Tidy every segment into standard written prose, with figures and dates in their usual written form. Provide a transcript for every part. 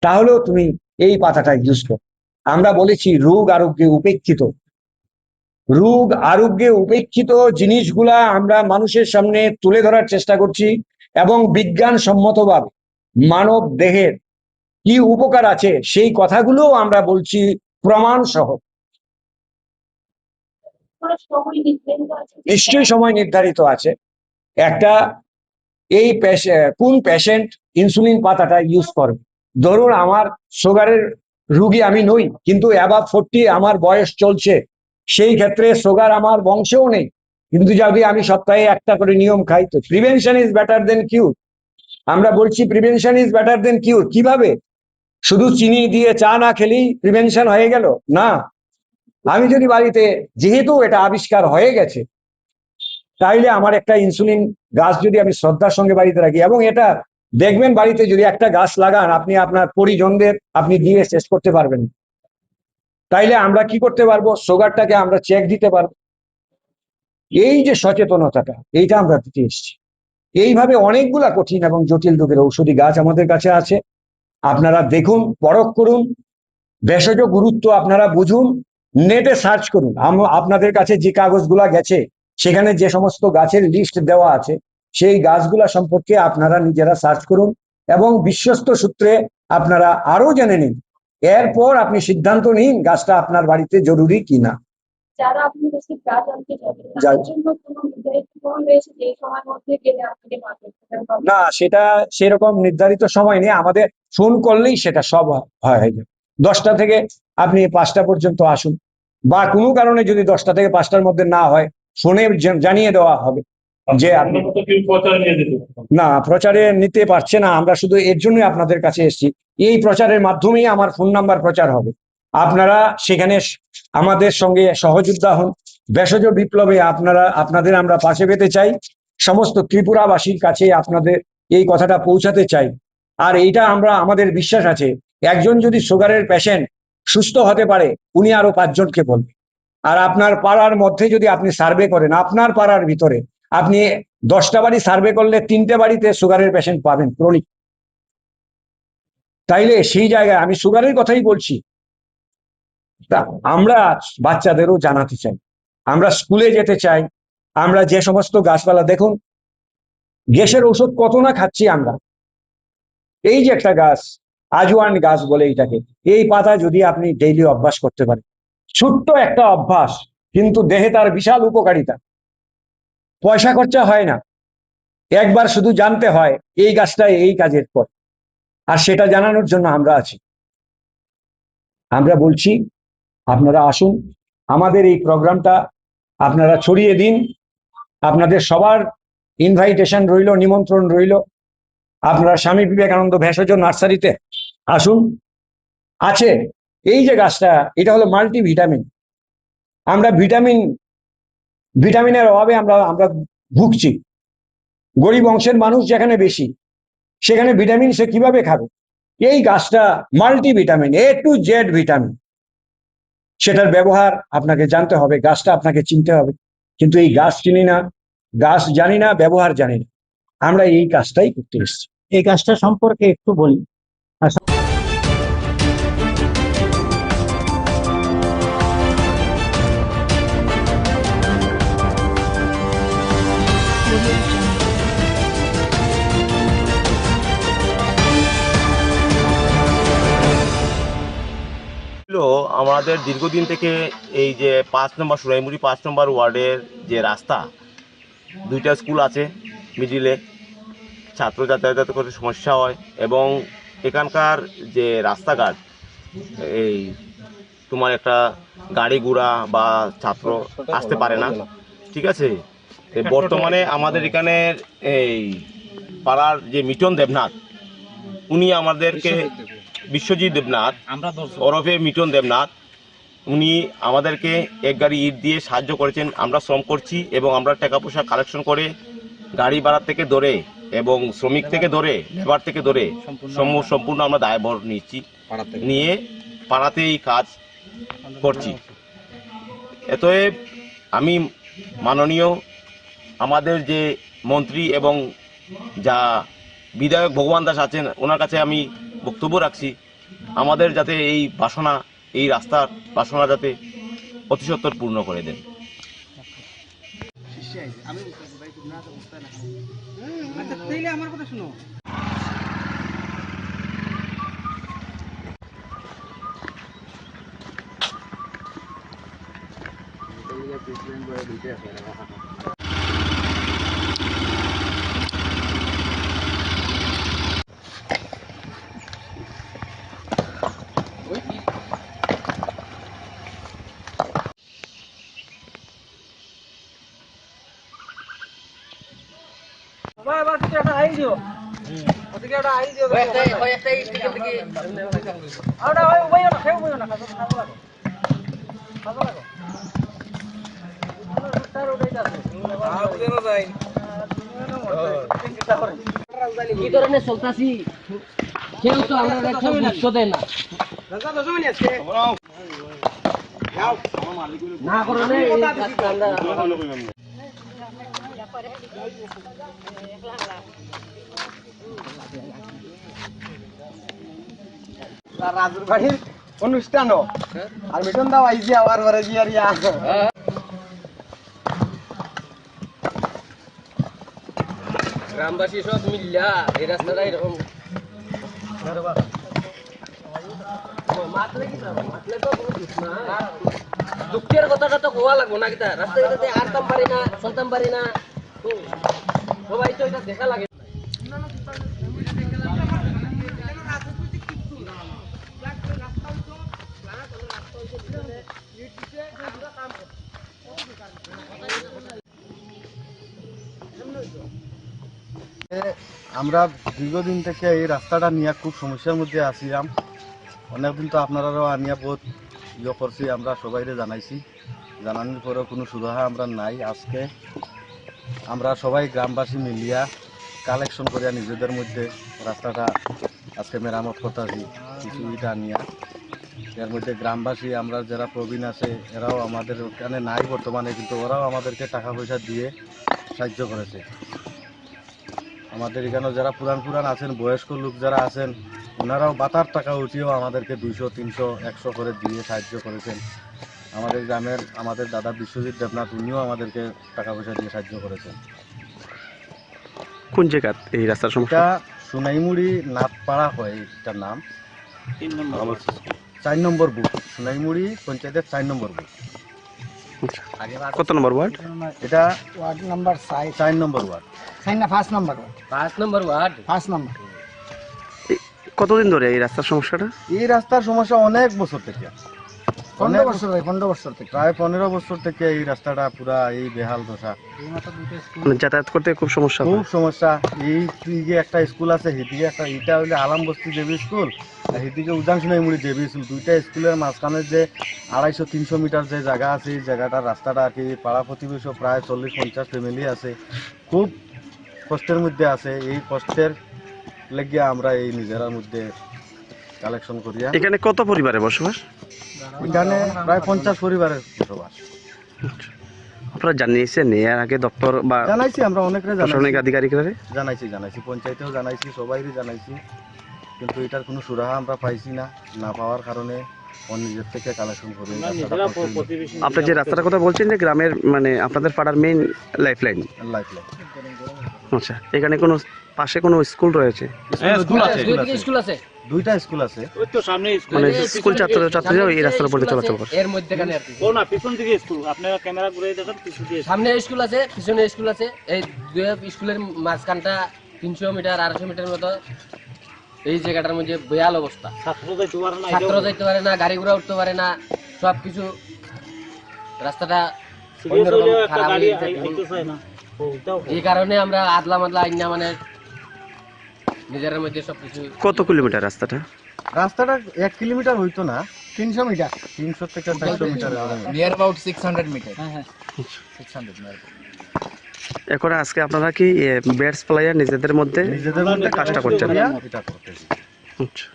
তাহলেও তুমি এই পাতাটা ইউজ করো। আমরা বলেছি রোগ আরোগ্যে উপেক্ষিত জিনিসগুলা আমরা মানুষের সামনে তুলে ধরার চেষ্টা করছি, এবং বিজ্ঞানসম্মতভাবে মানব দেহের কি উপকার আছে সেই কথাগুলো আমরা বলছি প্রমাণ সহ। নিশ্চয়ই সময় নির্ধারিত আছে। একটা কোন পেশেন্ট ইনসুলিন পাতাটা ইউজ করবে। ধরুন আমার সুগারের রুগী আমি নই, কিন্তু অ্যাবাভ 40 আমার বয়স চলছে, সেই ক্ষেত্রে সুগার আমার বংশেও নেই, কিন্তু যদি আমি সপ্তাহে একটা করে নিয়ম খাই, তো প্রিভেনশন ইজ বেটার দেন কিউর। আমরা বলছি প্রিভেনশন ইজ বেটার দেন কিউর। কিভাবে? শুধু চিনি দিয়ে চা না খেলেই প্রিভেনশন হয়ে গেল না। আমি যদি বাড়িতে, যেহেতু এটা আবিষ্কার হয়ে গেছে, তাইলে আমার একটা ইনসুলিন গাছ যদি আমি শ্রদ্ধার সঙ্গে বাড়িতে রাখি, এবং এটা দেখবেন বাড়িতে যদি একটা গাছ লাগান আপনি, আপনার পরিজনদের আপনি দিয়ে শেষ করতে পারবেন। তাইলে আমরা কি করতে পারবো? সুগারটাকে আমরা চেক দিতে পারবো। এই যে সচেতনতাটা, এইটা আমরা দিতে এসেছি। এইভাবে অনেকগুলা কঠিন এবং জটিল রোগের ঔষধি গাছ আমাদের কাছে আছে। আপনারা দেখুন, পরখ করুন, ভেষজ গুরুত্ব আপনারা বুঝুন, নেটে সার্চ করুন। আপনাদের কাছে যে কাগজগুলা গেছে সেখানে যে সমস্ত গাছের লিস্ট দেওয়া আছে, সেই গাছগুলা সম্পর্কে আপনারা নিজেরা সার্চ করুন, এবং বিশ্বস্ত সূত্রে আপনারা আরো জেনে নিন। এরপর আপনি সিদ্ধান্ত নিন গাছটা আপনার বাড়িতে জরুরি কিনা। যারা আপনি বেশি গাছ আনতে যাবেন তাদের জন্য কোনো নির্ধারিত সময় রয়েছে যে সময়ের মধ্যে গেলে আপনাকে পাবেন? না, সেটা সেরকম নির্ধারিত সময় নেই। আমাদের ফোন করলেই সেটা সব হয়ে যাবে। 10টা থেকে আপনি 5টা পর্যন্ত আসুন, বা কোনো কারণে যদি 10টা থেকে 5টার মধ্যে না হয়, ফোনে জানিয়ে দেওয়া হবে যে আপনি। না, প্রচারে নিতে পারছে না। আমরা শুধু এর জন্যই আপনাদের কাছে এসেছি, এই প্রচারের মাধ্যমেই আমার ফোন নাম্বার প্রচার হবে। আপনারা সেখানে আমাদের সঙ্গে সহযোদ্ধা হন। ভেষজ বিপ্লবে আপনাদের আমরা পাশে পেতে চাই। সমস্ত ত্রিপুরাবাসীর কাছে আপনাদের এই কথাটা পৌঁছাতে চাই। আর এইটা আমাদের বিশ্বাস আছে, একজন যদি সুগারের পেশেন্ট সুস্থ হতে পারে, উনি আরো 5 জনকে বলবে। আর আপনার পাড়ার মধ্যে যদি আপনি সার্ভে করেন, আপনার পাড়ার ভিতরে আপনি 10টা বাড়ি সার্ভে করলে 3টে বাড়িতে সুগারের পেশেন্ট পাবেন, ক্রনিক। তাইলে সেই জায়গায় আমি সুগারের কথাই বলছি। তা আমরা বাচ্চাদেরও জানাতে চাই, আমরা স্কুলে যেতে চাই। আমরা যে সমস্ত গাছপালা, দেখুন গ্যাসের ওষুধ কত না খাচ্ছি আমরা। এই যে একটা গাছ, আজওয়ান গাছ বলে এইটাকে, এই পাতা যদি আপনি ডেইলি অভ্যাস করতে পারেন, ছোট্ট একটা অভ্যাস, কিন্তু দেহে তার বিশাল উপকারিতা। পয়সা খরচা হয় না, একবার শুধু জানতে হয় এই গাছটা এই কাজের পর, আর সেটা জানানোর জন্য আমরা আছি। আমরা বলছি আপনারা আসুন, আমাদের এই প্রোগ্রামটা আপনারা ছড়িয়ে দিন। আপনাদের সবার ইনভাইটেশন রইল, নিমন্ত্রণ রইল। আপনারা স্বামী বিবেকানন্দ ভেষজ নার্সারিতে আসুন। আছে এই যে গাছটা, এটা হলো মাল্টিভিটামিন। আমরা ভিটামিনের অভাবে আমরা ভুগছি। গরিব অংশের মানুষ যেখানে বেশি, সেখানে ভিটামিন সে কিভাবে খাবে? এই গাছটা multivitamin, A to Z vitamin. সেটার ব্যবহার আপনাকে জানতে হবে, গাছটা আপনাকে চিনতে হবে। কিন্তু এই গাছ চিনি না, গাছ জানি না, ব্যবহার জানি না। আমরা এই কাজটাই করতে এসেছি। এই কাজটা সম্পর্কে একটু বলি। আমাদের দীর্ঘদিন থেকে এই যে 5 নম্বর সুরাইমুড়ি 5 নম্বর ওয়ার্ডের যে রাস্তা, 2টা স্কুল আছে, মিডিলে ছাত্র যাতায়াত করতে সমস্যা হয়, এবং এখানকার যে রাস্তাঘাট, এই তোমার একটা গাড়ি ঘোড়া বা ছাত্র আসতে পারে না, ঠিক আছে। বর্তমানে আমাদের এখানে এই পাড়ার যে মিটন দেবনাথ, উনি আমাদেরকে, বিশ্বজিৎ দেবনাথ ওরফে মিটন দেবনাথ, উনি আমাদেরকে এক গাড়ি ইট দিয়ে সাহায্য করেছেন। আমরা শ্রম করছি এবং আমরা টাকা পয়সা কালেকশন করে গাড়ি ভাড়া থেকে ধরে এবং শ্রমিক থেকে ধরে লেবার থেকে ধরে সম্পূর্ণ আমরা দায়ভার নিয়ে পাড়াতে এই কাজ করছি। এতএব আমি মাননীয় আমাদের যে মন্ত্রী এবং যা বিধায়ক ভগবান দাস আছেন, ওনার কাছে আমি বক্তব্য রাখছি আমাদের যাতে এই বাসনা, এই রাস্তার বাসনা যাতে অতি সত্বর পূর্ণ করে দেন। কি ধরনের চলতাছি কেউ তো আমরা একটা গুরুত্ব দেয় না না করলে এই কাজটা আমরা রাজুর বাড়ির অনুষ্ঠানও আর মিঠুন দা আইজি আবার ঘরে গিয়ে আর ইয়া গ্রামবাসী সব মিল্লা এই রাস্তাটা এরকম দুঃখের কথাটা তো হওয়া লাগবো না কিতা রাস্তাঘাটে আরতাম পারি না চলতাম পারি না তো সবাই তো এটা দেখা লাগে আমরা দীর্ঘদিন থেকে এই রাস্তাটা নিয়ে খুব সমস্যার মধ্যে আছিলাম। অনেকদিন তো আপনারাও আনিয়া বহুত করছি, আমরা সবাইরে জানাইছি, জানানোর পরেও কোনো সুরাহা আমরা নাই। আজকে আমরা সবাই গ্রামবাসী মিলিয়া কালেকশন করিয়া নিজেদের মধ্যে রাস্তাটা আজকে মেরামত করতেছি কিছু ইটা আনিয়া। এর মধ্যে গ্রামবাসী আমরা যারা প্রবীণ আছে এরাও আমাদের ওখানে নাই বর্তমানে, কিন্তু ওরাও আমাদেরকে টাকা পয়সা দিয়ে সাহায্য করেছে। আমাদের এখানে যারা পুরান আছেন, বয়স্ক লোক যারা আছেন, ওনারাও বাতার টাকা উঠিয়েও আমাদেরকে 200, 300, 100 করে দিয়ে সাহায্য করেছেন। আমাদের গ্রামের আমাদের দাদা বিশ্বজিৎ দেবনাথ, উনিও আমাদেরকে টাকা পয়সা দিয়ে সাহায্য করেছেন। কোন জায়গা এই রাস্তার সমস্যা? এটা সোনাইমুড়ি নাথপাড়া হয় এটার নাম, 4 নম্বর বুথ, সোনাইমুড়ি পঞ্চায়েতের 4 নম্বর বুথ। কত নম্বর ওয়ার্ড এটা? ওয়ার্ড নাম্বার 4 নম্বর ওয়ার্ড। 5 নম্বর ওয়ার্ড। 5 নম্বর ওয়ার্ড। 5 নম্বর। কতদিন ধরে এই রাস্তার সমস্যাটা? এই রাস্তার সমস্যা অনেক বছর থেকে, 15 বছর থেকে প্রায় 15 বছর থেকে এই রাস্তাটা পুরা এই বেহাল দশা। মানে যাতায়াত করতে খুব সমস্যা খুব হয়। সমস্যা। এই দিকে একটা স্কুল আছে, এদিকে একটা, এটা হইলে আলাম বস্তি দেবী স্কুল, আর এদিকে উজান সোনাইমুড়ি দেবী স্কুল। দুইটা স্কুলের মাঝখানে যে 250-300 মিটার যে জায়গা আছে, এই জায়গাটার রাস্তাটা আর কি পাড়া প্রতিবেশী প্রায় 40-50 ফ্যামিলি আছে, খুব কষ্টের মধ্যে আছে। এই কষ্টের লেগে আমরা এই নিজেরার মধ্যে কালেকশন করিয়া। এখানে কত পরিবারের বসবাস? এখানে প্রায় 50 পরিবারের বসবাস। আপনারা জানিয়েছেন এর আগে দপ্তর বা জানাইছি, আমরা অনেকরে প্রশাসনিক আধিকারিকরা? জানাইছি, পঞ্চায়েতেও জানাইছি, সবাইরই জানাইছি, কিন্তু এটার কোনো সুরাহা আমরা পাইছি না। না পাওয়ার কারণে নিজের থেকে কালেকশন করি। আপনি যে রাস্তাটার কথা বলছেন যে গ্রামের মানে আপনাদের পাড়ার মেইন লাইফলাইন। আচ্ছা, এখানে কোনো পাশে কোনো স্কুল রয়েছে? স্কুল আছে, দুইটা স্কুল আছে। মানে স্কুল ছাত্রছাত্রীরাও এই রাস্তার উপর দিয়ে চলাচল করে? এর মধ্যে কানে আর কি ও না পিছন দিকে স্কুল, আপনারা ক্যামেরা ঘুরে দেখেন পিছন দিকে সামনে স্কুল আছে, পিছনে স্কুল আছে। এই দুই স্কুলের মাঝখানটা 300 মিটার 250 মিটার মতো এই জায়গাটার মধ্যে বেহাল অবস্থা। ছাত্র যাইতে পারে না, গাড়ি ঘোড়া উঠতে পারে না, সবকিছু রাস্তাটা অন্যরকম খারাপ হয়ে গেছে। এই কারণে আমরা আদলা মাদলা আইনা মানে নিজের মধ্যে সবকিছু। কত কিলোমিটার রাস্তাটা? রাস্তাটা 1 কিলোমিটার হইতো না, 300 মিটার, 300 থেকে 400 মিটার, নিয়ার অ্যাবাউট 600 মিটার। হ্যাঁ 600 মিটার। এখন আজকে আপনারা কি ব্যাটস প্লেয়ার নিজেদের মধ্যে কাজটা করছেন? এটা করতেছি। আচ্ছা,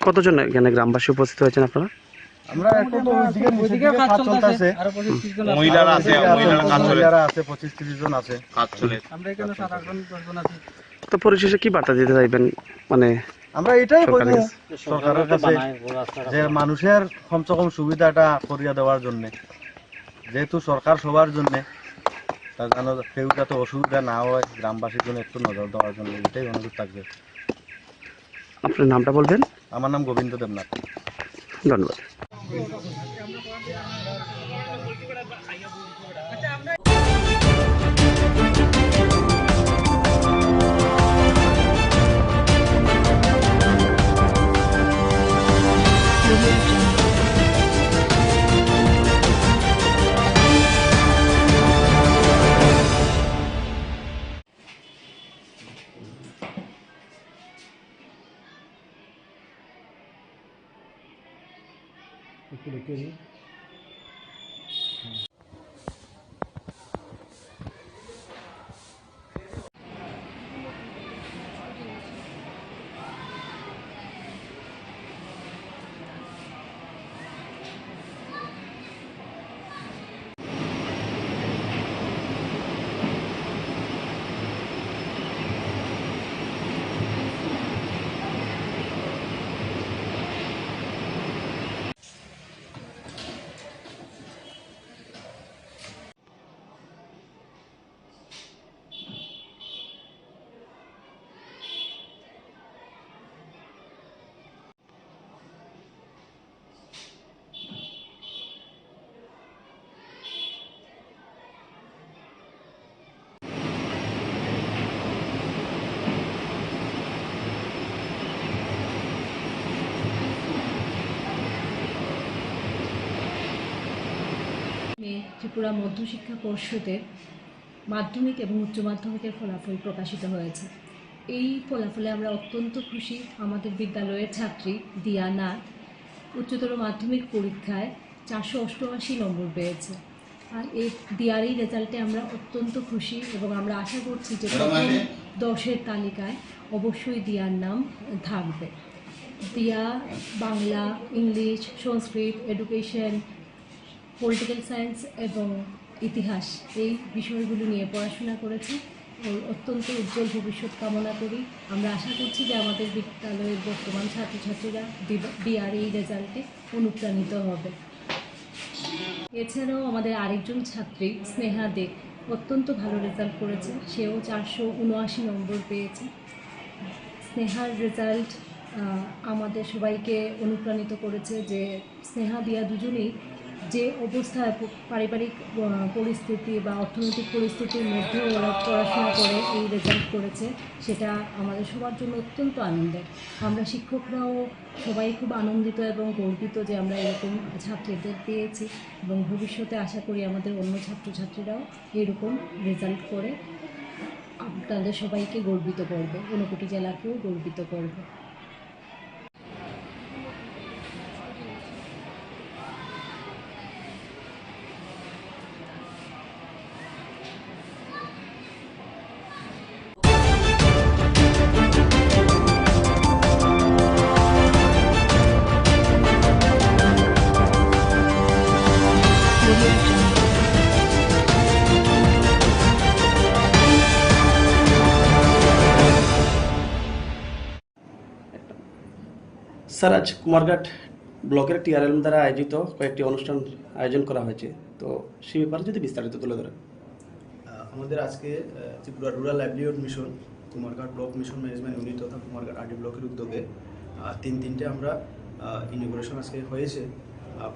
কতজন এখানে গ্রামবাসী উপস্থিত হয়েছেন আপনারা? আমরা এখন তো ওইদিকে কাজ চলতেছে, মহিলারা আছে, মহিলারা আছে 25-30 জন আছে কাজ চলে। আমরা এখানে 7-8 জন আছি। তো পরিশেষে কি বার্তা দিতে চাইবেন মানে আমরা এটাই সরকারের বলবো কাছে। সরকারের কাছে যে মানুষের কমসে কম সুবিধাটা করিয়া দেওয়ার জন্য, যেহেতু সরকার সবার জন্য, তা যেন কেউ যাতে অসুবিধা না হয়, গ্রামবাসীর জন্য একটু নজর দেওয়ার জন্য এটাই অনুরোধ থাকবে। আপনার নামটা বলবেন? আমার নাম গোবিন্দ দেবনাথ। ধন্যবাদ। ত্রিপুরা মধ্যশিক্ষা পর্ষদের মাধ্যমিক এবং উচ্চ মাধ্যমিকের ফলাফল প্রকাশিত হয়েছে। এই ফলাফলে আমরা অত্যন্ত খুশি। আমাদের বিদ্যালয়ের ছাত্রী দিয়া নাথ উচ্চতর মাধ্যমিক পরীক্ষায় 488 নম্বর পেয়েছে। আর এই দিয়ার এই রেজাল্টে আমরা অত্যন্ত খুশি এবং আমরা আশা করছি যে প্রথম 10-এর তালিকায় অবশ্যই দিয়ার নাম থাকবে। দিয়া বাংলা, ইংলিশ, সংস্কৃত, এডুকেশন, পলিটিক্যাল সায়েন্স এবং ইতিহাস এই বিষয়গুলো নিয়ে পড়াশোনা করেছি। ওর অত্যন্ত উজ্জ্বল ভবিষ্যৎ কামনা করি। আমরা আশা করছি যে আমাদের বিদ্যালয়ের বর্তমান ছাত্রছাত্রীরা ডিআর এই রেজাল্টে অনুপ্রাণিত হবে। এছাড়াও আমাদের আরেকজন ছাত্রী স্নেহা দে অত্যন্ত ভালো রেজাল্ট করেছে। সেও 479 নম্বর পেয়েছে। স্নেহার রেজাল্ট আমাদের সবাইকে অনুপ্রাণিত করেছে যে স্নেহা দিয়া দুজনেই যে অবস্থায় পারিবারিক পরিস্থিতি বা অর্থনৈতিক পরিস্থিতির মধ্যেও ওরা পড়াশোনা করে এই রেজাল্ট করেছে, সেটা আমাদের সবার জন্য অত্যন্ত আনন্দের। আমরা শিক্ষকরাও সবাই খুব আনন্দিত এবং গর্বিত যে আমরা এরকম ছাত্রীদের পেয়েছি এবং ভবিষ্যতে আশা করি আমাদের অন্য ছাত্রছাত্রীরাও এরকম রেজাল্ট করে আপনাদের সবাইকে গর্বিত করবে, ঊনকোটি জেলাকেও গর্বিত করবে। স্যার, আজ কুমারঘাট ব্লকের টিআরএল দ্বারা আয়োজিত কয়েকটি অনুষ্ঠান আয়োজন করা হয়েছে, তো সেই ব্যাপারে যদি বিস্তারিত তুলে ধরেন। আমাদের আজকে Tripura rural livelihood mission, Kumarghat block mission management unit তথা কুমারঘাট আরডি ব্লকের উদ্যোগে তিনটে আমরা ইনগুরেশন আজকে হয়েছে।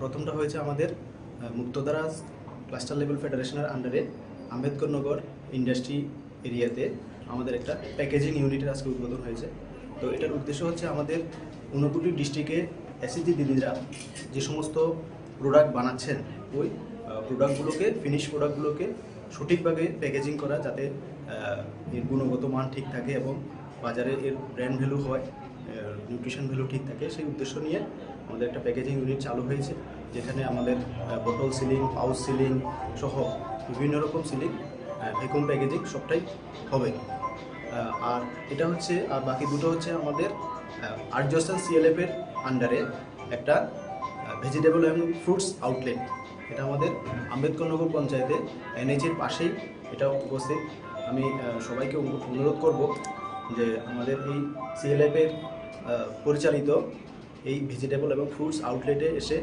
প্রথমটা হয়েছে আমাদের মুক্তধারা ক্লাস্টার লেভেল ফেডারেশনের আন্ডারে আম্বেদকরনগর ইন্ডাস্ট্রি এরিয়াতে আমাদের একটা প্যাকেজিং ইউনিটের আজকে উদ্বোধন হয়েছে। তো এটার উদ্দেশ্য হচ্ছে আমাদের ঊনকোটি ডিস্ট্রিক্টে এসএসজি দিদিরা যে সমস্ত প্রোডাক্ট বানাচ্ছেন ওই প্রোডাক্টগুলোকে, ফিনিশ প্রোডাক্টগুলোকে সঠিকভাবে প্যাকেজিং করা, যাতে এর গুণগত মান ঠিক থাকে এবং বাজারে এর ব্র্যান্ড ভ্যালু হয়, নিউট্রিশন ভ্যালু ঠিক থাকে, সেই উদ্দেশ্য নিয়ে আমাদের একটা প্যাকেজিং ইউনিট চালু হয়েছে, যেখানে আমাদের বোতল সিলিং, পাউচ সিলিং সহ বিভিন্ন রকম সিলিং, ভ্যাকুম প্যাকেজিং সবটাই হবে। আর এটা হচ্ছে, আর বাকি দুটো হচ্ছে আমাদের আর্যস্থান সিএলএফের আন্ডারে একটা ভেজিটেবল এবং ফ্রুটস আউটলেট। এটা আমাদের আম্বেদকরনগর পঞ্চায়েতে এনএইচের পাশেই এটা উপস্থিত। আমি সবাইকে অনুরোধ করব যে আমাদের এই সিএলএফের পরিচালিত এই ভেজিটেবল এবং ফ্রুটস আউটলেটে এসে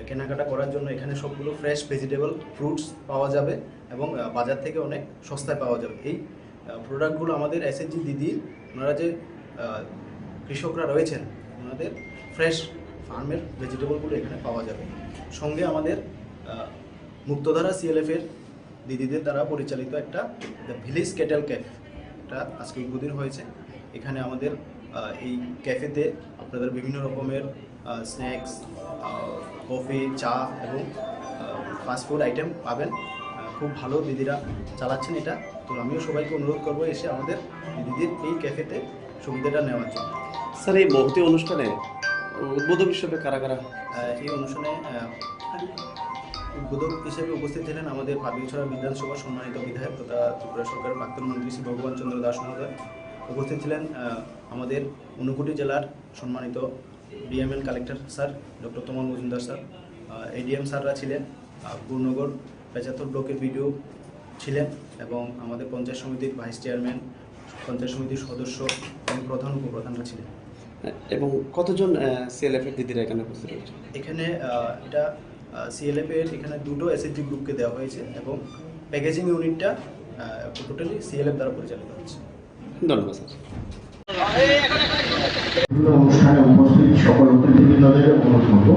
কেনাকাটা করার জন্য এখানে সবগুলো ফ্রেশ ভেজিটেবল ফ্রুটস পাওয়া যাবে এবং বাজার থেকে অনেক সস্তায় পাওয়া যাবে। এই প্রোডাক্টগুলো আমাদের এসএইচজি দিদি ওনারা যে কৃষকরা রয়েছেন ওনাদের ফ্রেশ ফার্মের ভেজিটেবলগুলো এখানে পাওয়া যাবে। সঙ্গে আমাদের মুক্তধারা সিএলএফের দিদিদের দ্বারা পরিচালিত একটা দ্য ভিলেজ ক্যাটেল ক্যাফে এটা আজকে উদ্বোধন হয়েছে। এখানে আমাদের এই ক্যাফেতে আপনাদের বিভিন্ন রকমের স্ন্যাক্স, কফি, চা এবং ফাস্টফুড আইটেম পাবেন। খুব ভালো দিদিরা চালাচ্ছেন এটা। তো আমিও সবাইকে অনুরোধ করবো এসে আমাদের দিদিদের এই ক্যাফেতে সুবিধাটা নেওয়ার জন্য। স্যার, এই মহতি অনুষ্ঠানে উদ্বোধক হিসেবে কারা কারা? এই অনুষ্ঠানে উদ্বোধক হিসেবে উপস্থিত ছিলেন আমাদের পাবিকছড়া বিধানসভার সম্মানিত বিধায়ক তথা ত্রিপুরা সরকারের প্রাক্তন মন্ত্রী শ্রী ভগবান চন্দ্র দাস মহোদয়। উপস্থিত ছিলেন আমাদের ঊনকোটি জেলার সম্মানিত DMN collector sir doctor Tamal Majumdar sir, ADM স্যাররা ছিলেন, পূর্ণগড় ৭৫ ব্লকের বিডিও ছিলেন এবং আমাদের পঞ্চায়েত সমিতির ভাইস চেয়ারম্যান, পঞ্চায়েত সমিতির সদস্য এবং প্রধান উপপ্রধানরা ছিলেন। এবং কতজন সিএলএফ এর দিদিরা এখানে উপস্থিত হয়েছে? এখানে এটা সিএলএফ এর এখানে দুটো এসএইচজি গ্রুপকে দেওয়া হয়েছে এবং প্যাকেজিং ইউনিটটা টোটালি সিএলএফ দ্বারা পরিচালিত হচ্ছে। ধন্যবাদ স্যার। অনুষ্ঠানে উপস্থিত সকল অতিথিবৃন্দদের অনুরোধ করব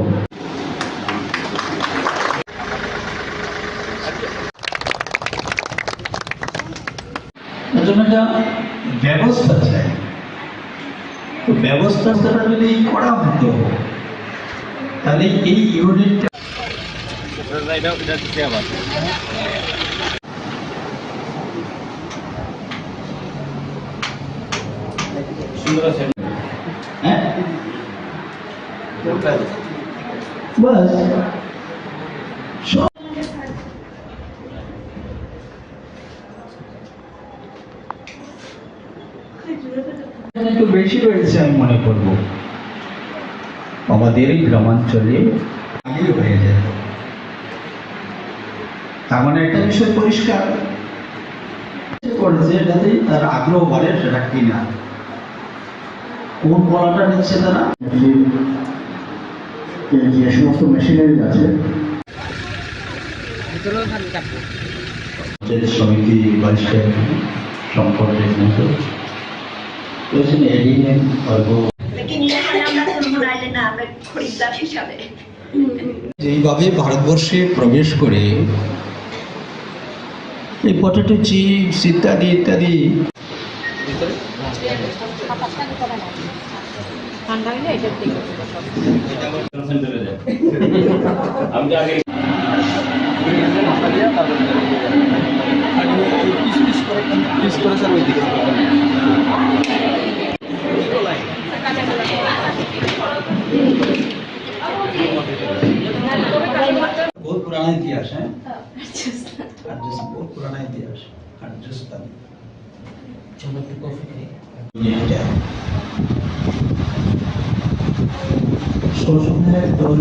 একটা ব্যবস্থা চাই। তো ব্যবস্থাটা যদি করা হতো তাহলে এই ইউনিটটা বাস একটু বেশি রয়েছে আমি মনে করব। আমাদের এই গ্রামাঞ্চলে আগে হয়ে যায়, তার মানে একটা বিষয় পরিষ্কার করেছে যাতে তার আগ্রহ বাড়ে সেটা কিনা কোন কলাটা নিচ্ছে তারা, যে সমস্ত মেশিনারি আছে সমিতি বরিষ্ঠ সম্পর্কে যেইভাবে ভারতবর্ষে প্রবেশ করে এই পটেটো চিপস ইত্যাদি ইত্যাদি बहुत पुराना इतिहास है, बहुत पुराना इतिहास। শোষণের দল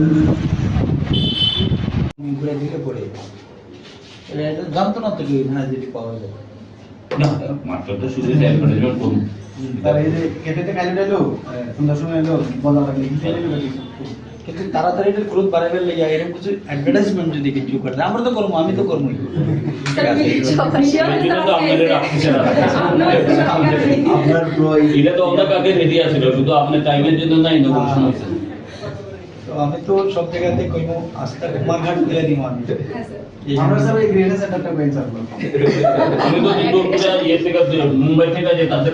দিকে পড়ে জানতো না তো কি এখানে যদি পাওয়া যায় না, মাত্র তো শুধু অ্যাডভার্টাইজমেন্ট করুন। তার এই যে কেটেতে কাইলে এলো সন্ধ্যার সময় এলো বলা লাগলে কিন্তু তাড়াতাড়ি এটা গ্রোথ বাড়াবার লেগে এরকম কিছু অ্যাডভার্টাইজমেন্ট যদি কিছু করে আমরা তো করবো, আমি তো করবোই। এটা তো অনেক আগে রেডি আছে, শুধু আপনার টাইমের জন্য নাই ইনোভেশন হয়েছে। তো আমি তো সব জায়গাতে কইমো আস্থা কুমারঘাট দিলে দিব আমি। আমরা সব এই গ্রেটার সেন্টারটা কইন স্যার। আমি তো পুরো ইয়ে থেকে মুম্বাই থেকে যে তাদের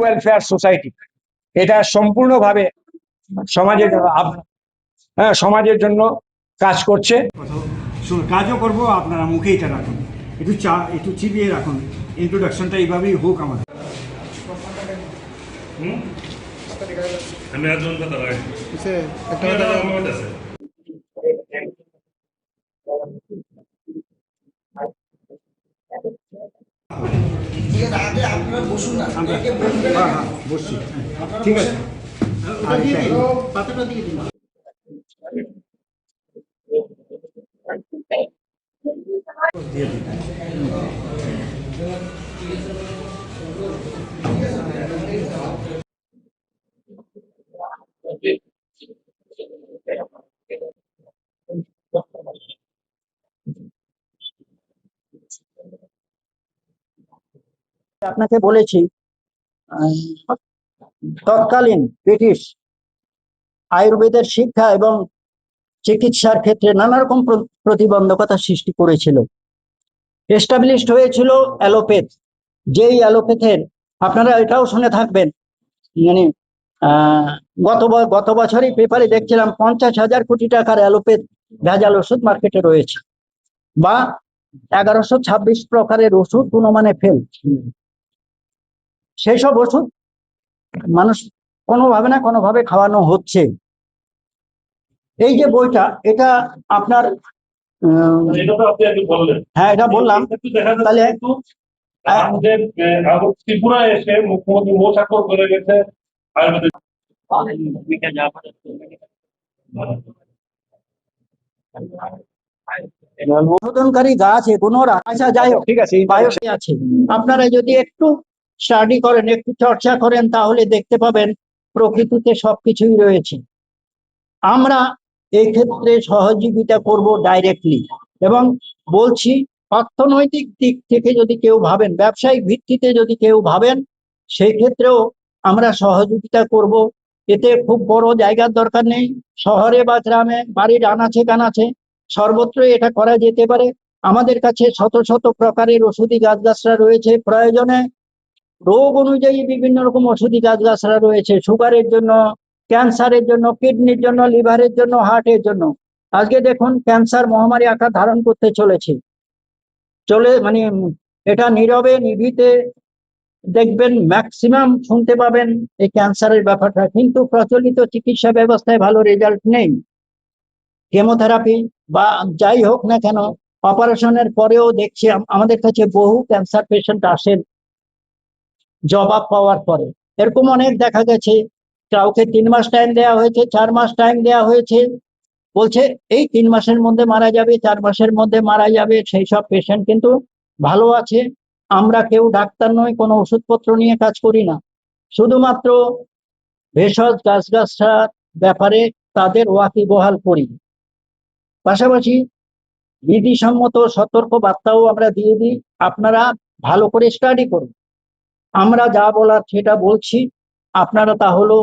ওয়েলফেয়ার সোসাইটি এটা সম্পূর্ণভাবে সমাজের জন্য কাজ করছে। কাজও করবো, আপনারা মুখে এটা রাখুন, একটু চিবিয়ে রাখুন, ইন্ট্রোডাকশনটা এইভাবেই হোক আমাদের। আমি একজন কথা এর আগে আপনারা বসুন না আমরা একে বলবেন হ্যাঁ হ্যাঁ বসছি ঠিক আছে আর পাতাটা দিয়ে দিন দিয়ে দিন আপনাকে বলেছি তৎকালীন ব্রিটিশ আয়ুর্বেদের শিক্ষা এবং চিকিৎসার ক্ষেত্রে নানা রকম প্রতিবন্ধকতা সৃষ্টি করেছিল। এস্টাবলিশড হয়েছিল অ্যালোপ্যাথ, যেই অ্যালোপ্যাথের আপনারা এটাও শুনে থাকবেন, মানে গত বছরই পেপারে দেখছিলাম 50,000 কোটি টাকার অ্যালোপ্যাথ ভেজাল ওষুধ মার্কেটে রয়েছে, বা 1126 প্রকারের ওষুধ গুণমানে ফেল। সেই সব ওষুধ মানুষ কোনোভাবে না কোনোভাবে খাওয়ানো হচ্ছে। এই যে বইটা, এটা আপনার এটা তো আপনি আগে বললেন। হ্যাঁ এটা বললাম। একটু দেখা যাচ্ছে তাহলে কিন্তু আমাদের ত্রিপুরায় এসে মুখ্যমন্ত্রী মোশাকর করে গেছে আয়ুর্বেদিক সংশোধনকারী গাছ এগুলোর আচ্ছা যাই হোক, ঠিক আছে বায়োসে আছে। আপনারা যদি একটু স্টাডি করেন, একটু চর্চা করেন, তাহলে দেখতে পাবেন প্রকৃতিতে সবকিছুই রয়েছে। আমরা এই ক্ষেত্রে সহযোগিতা করব ডাইরেক্টলি, এবং বলছি অর্থনৈতিক দিক থেকে যদি কেউ ভাবেন, ব্যবসায়িক ভিত্তিতে যদি কেউ ভাবেন, সেই ক্ষেত্রেও আমরা সহযোগিতা করব। এতে খুব বড় জায়গার দরকার নেই, শহরে বা গ্রামে বাড়ির আনাচে কানাচে সর্বত্রই এটা করা যেতে পারে। আমাদের কাছে শত শত প্রকারের ওষুধি গাছগাছরা রয়েছে, প্রয়োজনে রোগ অনুযায়ী বিভিন্ন রকম ওষুধি গাছগাছরা রয়েছে, সুগারের জন্য, ক্যান্সারের জন্য, কিডনির জন্য, লিভারের জন্য, হার্টের জন্য। আজকে দেখুন ক্যান্সার মহামারী আকার ধারণ করতে চলেছে, মানে এটা নীরবে নিভৃতে দেখবেন, ম্যাক্সিমাম শুনতে পাবেন এই ক্যান্সারের ব্যাপারটা, কিন্তু প্রচলিত চিকিৎসা ব্যবস্থায় ভালো রেজাল্ট নেই। কেমোথেরাপি বা যাই হোক না কেন, অপারেশনের পরেও দেখছি আমাদের কাছে বহু ক্যান্সার পেশেন্ট আসেন জবাব পাওয়ার পরে। এরকম অনেক দেখা গেছে, কাউকে 3 মাস টাইম দেওয়া হয়েছে, 4 মাস টাইম দেওয়া হয়েছে, বলছে এই 3 মাসের মধ্যে মারা যাবে, 4 মাসের মধ্যে মারা যাবে। সেই সব পেশেন্ট কিন্তু ভালো আছে। আমরা কেউ ডাক্তার নই, কোনো ওষুধপত্র নিয়ে কাজ করি না, শুধুমাত্র ভেষজ গাছগাছরার ব্যাপারে তাদের ওয়াকিবহাল করি। পাশাপাশি বিধিসম্মত সতর্ক বার্তাও আমরা দিয়ে দিই, আপনারা ভালো করে স্টাডি করুন। আমরা যা বলার সেটা বলছি, আপনারা তাহলে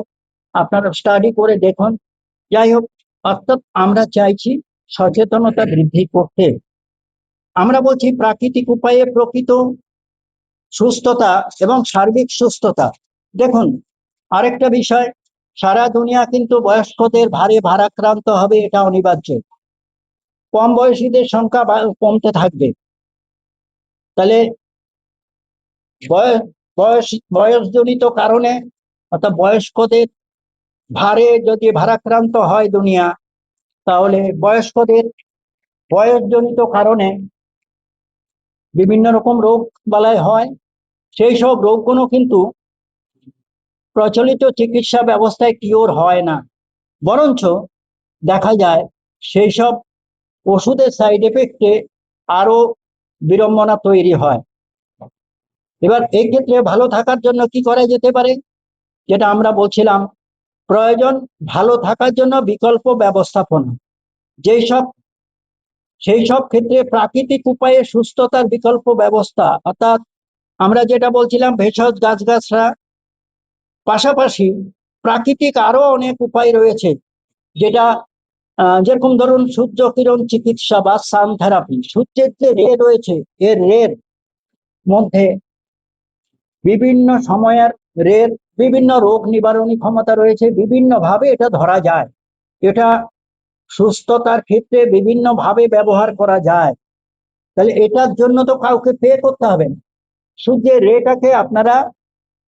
আপনারা স্টাডি করে দেখুন। যাই হোক, অর্থাৎ আমরা চাইছি সচেতনতা বৃদ্ধি করতে। আমরা বলছি প্রাকৃতিক উপায়ে প্রকৃত সুস্থতা এবং সার্বিক সুস্থতা। দেখুন আরেকটা বিষয়, সারা দুনিয়া কিন্তু বয়স্কদের ভারাক্রান্ত হবে, এটা অনিবার্য। কম বয়সীদের সংখ্যা কমতে থাকবে। তাহলে বয়সজনিত কারণে, অর্থাৎ বয়স্কদের যদি ভারাক্রান্ত হয় দুনিয়া, তাহলে বয়স্কদের বয়সজনিত কারণে বিভিন্ন রকম রোগ বালাই হয়। সেই সব রোগগুলো কিন্তু প্রচলিত চিকিৎসা ব্যবস্থায় কিওর হয় না, বরঞ্চ দেখা যায় সেই সব ওষুধের সাইড এফেক্টে আরো বিড়ম্বনা তৈরি হয়। এবার এই ক্ষেত্রে ভালো থাকার জন্য কি করা যেতে পারে, যেটা আমরা বলছিলাম, প্রয়োজন ভালো থাকার জন্য বিকল্প ব্যবস্থাপনা। সেই সব ক্ষেত্রে প্রাকৃতিক উপায়ে সুস্থতার বিকল্প ব্যবস্থা, অর্থাৎ আমরা যেটা বলছিলাম ভেষজ গাছগাছরা, পাশাপাশি প্রাকৃতিক আরো অনেক উপায় রয়েছে, যেটা যেরকম ধরুন সূর্য কিরণ চিকিৎসা বা সান থেরাপি। সূর্যের যে রে রয়েছে, এর রের মধ্যে বিভিন্ন সময়ের রের বিভিন্ন রোগ নিবারণী ক্ষমতা রয়েছে, বিভিন্ন ভাবে এটা ধরা যায়। এটা সুস্থতার ক্ষেত্রে বিভিন্ন ভাবে ব্যবহার করা যায়। তাহলে এটার জন্য তো কাউকে পে করতে হবে না, সূর্যের রেটাকে আপনারা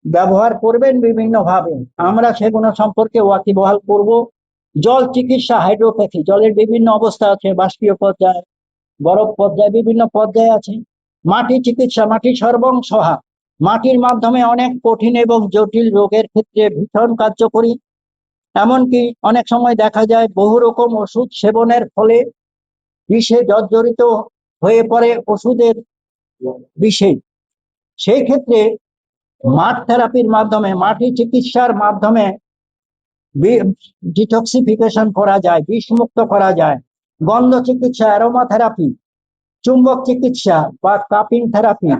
ব্যবহার করবেন বিভিন্ন ভাবে। আমরা সেগুলো সম্পর্কে ওয়াকিবহাল করব। জল চিকিৎসা, হাইড্রোপ্যাথি, জলের বিভিন্ন অবস্থা আছে, বাষ্পীয় পর্যায়, বরফ পর্যায়, বিভিন্ন পর্যায়ে আছে। মাটি চিকিৎসা, মাটি সর্বং সহা, মাটির মাধ্যমে অনেক কঠিন এবং জটিল রোগের ক্ষেত্রে ভীষণ কার্যকরী। এমনকি অনেক সময় দেখা যায় বহু রকম ওষুধ সেবনের ফলে বিষে জর্জরিত হয়ে পড়ে ওষুধের বিষে। সেই ক্ষেত্রে মাঠ থেরাপির মাধ্যমে, মাটি চিকিৎসার মাধ্যমে ডিটক্সিফিকেশন করা যায়, বিষমুক্ত করা যায়। গন্ধ চিকিৎসা, অ্যারোমা থেরাপি, চুম্বক চিকিৎসা বা কাপিং থেরাপি,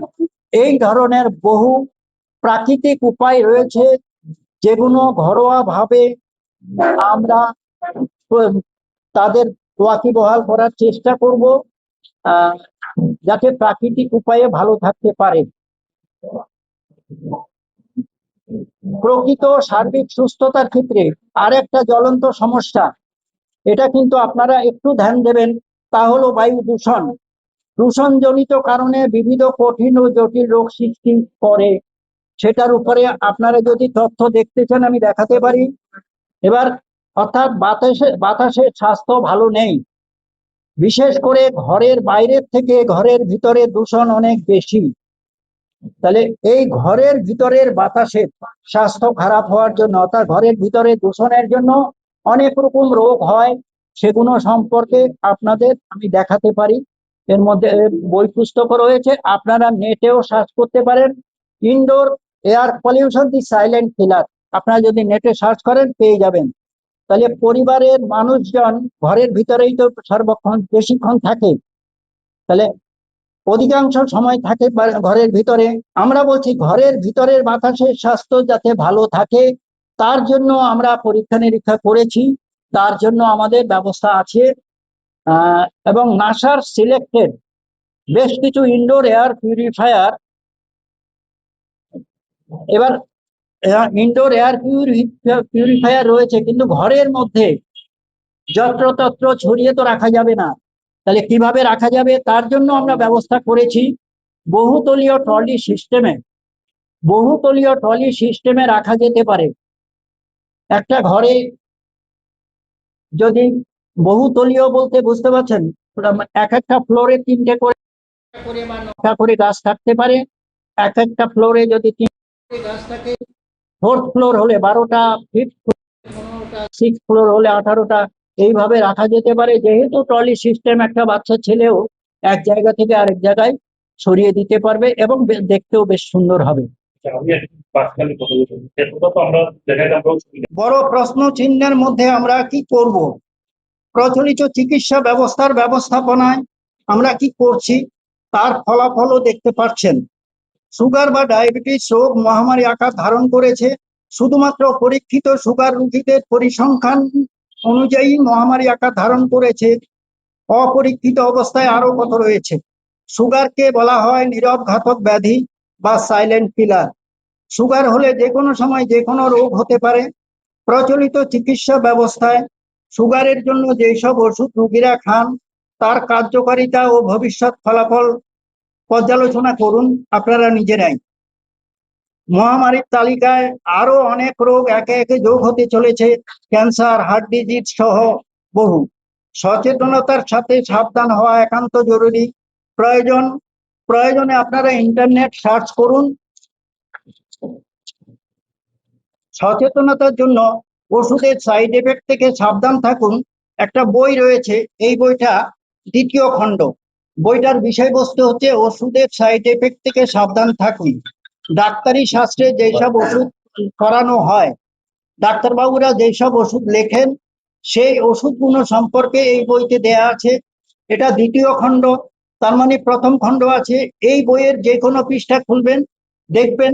এই ধরনের বহু প্রাকৃতিক উপায় রয়েছে যেগুলো ঘরোয়া ভাবে আমরা তাদের ওয়াকিবহাল করার চেষ্টা করব, যাতে প্রাকৃতিক উপায়ে ভালো থাকতে পারে। প্রকৃত সার্বিক সুস্থতার ক্ষেত্রে আরেকটা জ্বলন্ত সমস্যা, এটা কিন্তু আপনারা একটু ধ্যান দেবেন, তা হলো বায়ু দূষণ। দূষণজনিত কারণে বিবিধ কঠিন ও জটিল রোগ সৃষ্টি করে। সেটার উপরে আপনারা যদি তথ্য দেখতে চান আমি দেখাতে পারি। এবার অর্থাৎ বাতাসের স্বাস্থ্য ভালো নেই, বিশেষ করে ঘরের বাইরের থেকে ঘরের ভিতরে দূষণ অনেক বেশি। তাহলে এই ঘরের ভিতরের বাতাসের স্বাস্থ্য খারাপ হওয়ার জন্য, অর্থাৎ ঘরের ভিতরে দূষণের জন্য অনেক রকম রোগ হয়। সেগুলো সম্পর্কে আপনাদের আমি দেখাতে পারি। এর মধ্যে বই পুস্তক রয়েছে, আপনারা নেটেও সার্চ করতে পারেন। ইনডোর এয়ার পলিউশন দি সাইলেন্ট কিলার, আপনারা যদি নেটে সার্চ করেন পেয়ে যাবেন। তাহলে পরিবারের মানুষজন ঘরের ভিতরেই তো সর্বক্ষণ বেশিক্ষণ থাকে, তাহলে অধিকাংশ সময় থাকে ঘরের ভিতরে। আমরা বলছি ঘরের ভিতরের বাতাসের স্বাস্থ্য যাতে ভালো থাকে, তার জন্য আমরা পরীক্ষা নিরীক্ষা করেছি, তার জন্য আমাদের ব্যবস্থা আছে। এবং নাসার সিলেক্টেড বেশ কিছু ইনডোর এয়ার পিউরিফায়ার, এবার ইনডোর এয়ার পিউরিফায়ার রয়েছে, কিন্তু ঘরের মধ্যে যত্রতত্র ছড়িয়ে তো রাখা যাবে না। তাহলে কিভাবে রাখা যাবে, তার জন্য আমরা ব্যবস্থা করেছি বহুতলীয় ট্রলি সিস্টেমে রাখা যেতে পারে। একটা ঘরে যদি বহুতলীয় বলতে বুঝতে পারছেন, এক একটা ফ্লোরে 3টে করে বা 9টা করে গাছ থাকতে পারে। এক একটা ফ্লোরে যদি 3টে গাছ থাকে, 4th ফ্লোর হলে 12টা, 5th ফ্লোর 15টা, 6th ফ্লোর হলে 18টা, এইভাবে রাখা যেতে পারে। যেহেতু ট্রলি সিস্টেম, একটা বাচ্চা ছেলেও এক জায়গা থেকে আরেক জায়গায় সরিয়ে দিতে পারবে এবং দেখতেও বেশ সুন্দর হবে। বড় প্রশ্ন চিহ্নের মধ্যে আমরা কি করব? প্রচলিত চিকিৎসা ব্যবস্থার ব্যবস্থাপনায় আমরা কি করছি তার ফলাফলও দেখতে পাচ্ছেন। সুগার বা ডায়াবেটিস রোগ মহামারী আকার ধারণ করেছে। শুধুমাত্র পরীক্ষিত সুগার রোগীদের পরিসংখ্যান অনুযায়ী মহামারী আকার ধারণ করেছে। অপরীক্ষিত অবস্থায় আরো কত রয়েছে। সুগারকে বলা হয় নীরব ঘাতক ব্যাধি বা সাইলেন্ট কিলার। সুগার হলে যে কোনো সময় যে কোনো রোগ হতে পারে। প্রচলিত চিকিৎসা ব্যবস্থায় সুগারের জন্য যেসব ওষুধ রোগীরা খান তার কার্যকারিতা ও ভবিষ্যৎ ফলাফল পর্যালোচনা করুন আপনারা নিজেরাই। মহামারীর তালিকায় আরো অনেক রোগ একে একে যোগ হতে চলেছে, ক্যান্সার, হার্ট ডিজিজ সহ বহু। সচেতনতার সাথে সাবধান হওয়া একান্ত জরুরি। প্রয়োজনে আপনারা ইন্টারনেট সার্চ করুন। সচেতনতার জন্য ওষুধের সাইড এফেক্ট থেকে সাবধান থাকুন একটা বই রয়েছে, এই বইটা 2য় খণ্ড। বইটার বিষয়বস্তু হচ্ছে ওষুধের সাইড এফেক্ট থেকে সাবধান থাকুন। ডাক্তারি শাস্ত্রে যেসব ওষুধ করানো হয়, ডাক্তারবাবুরা যেসব ওষুধ লেখেন সেই ওষুধগুলো সম্পর্কে এই বইতে দেয়া আছে। এটা 2য় খণ্ড, তার মানে 1ম খণ্ড আছে। এই বইয়ের যে কোনো পৃষ্ঠা খুলবেন দেখবেন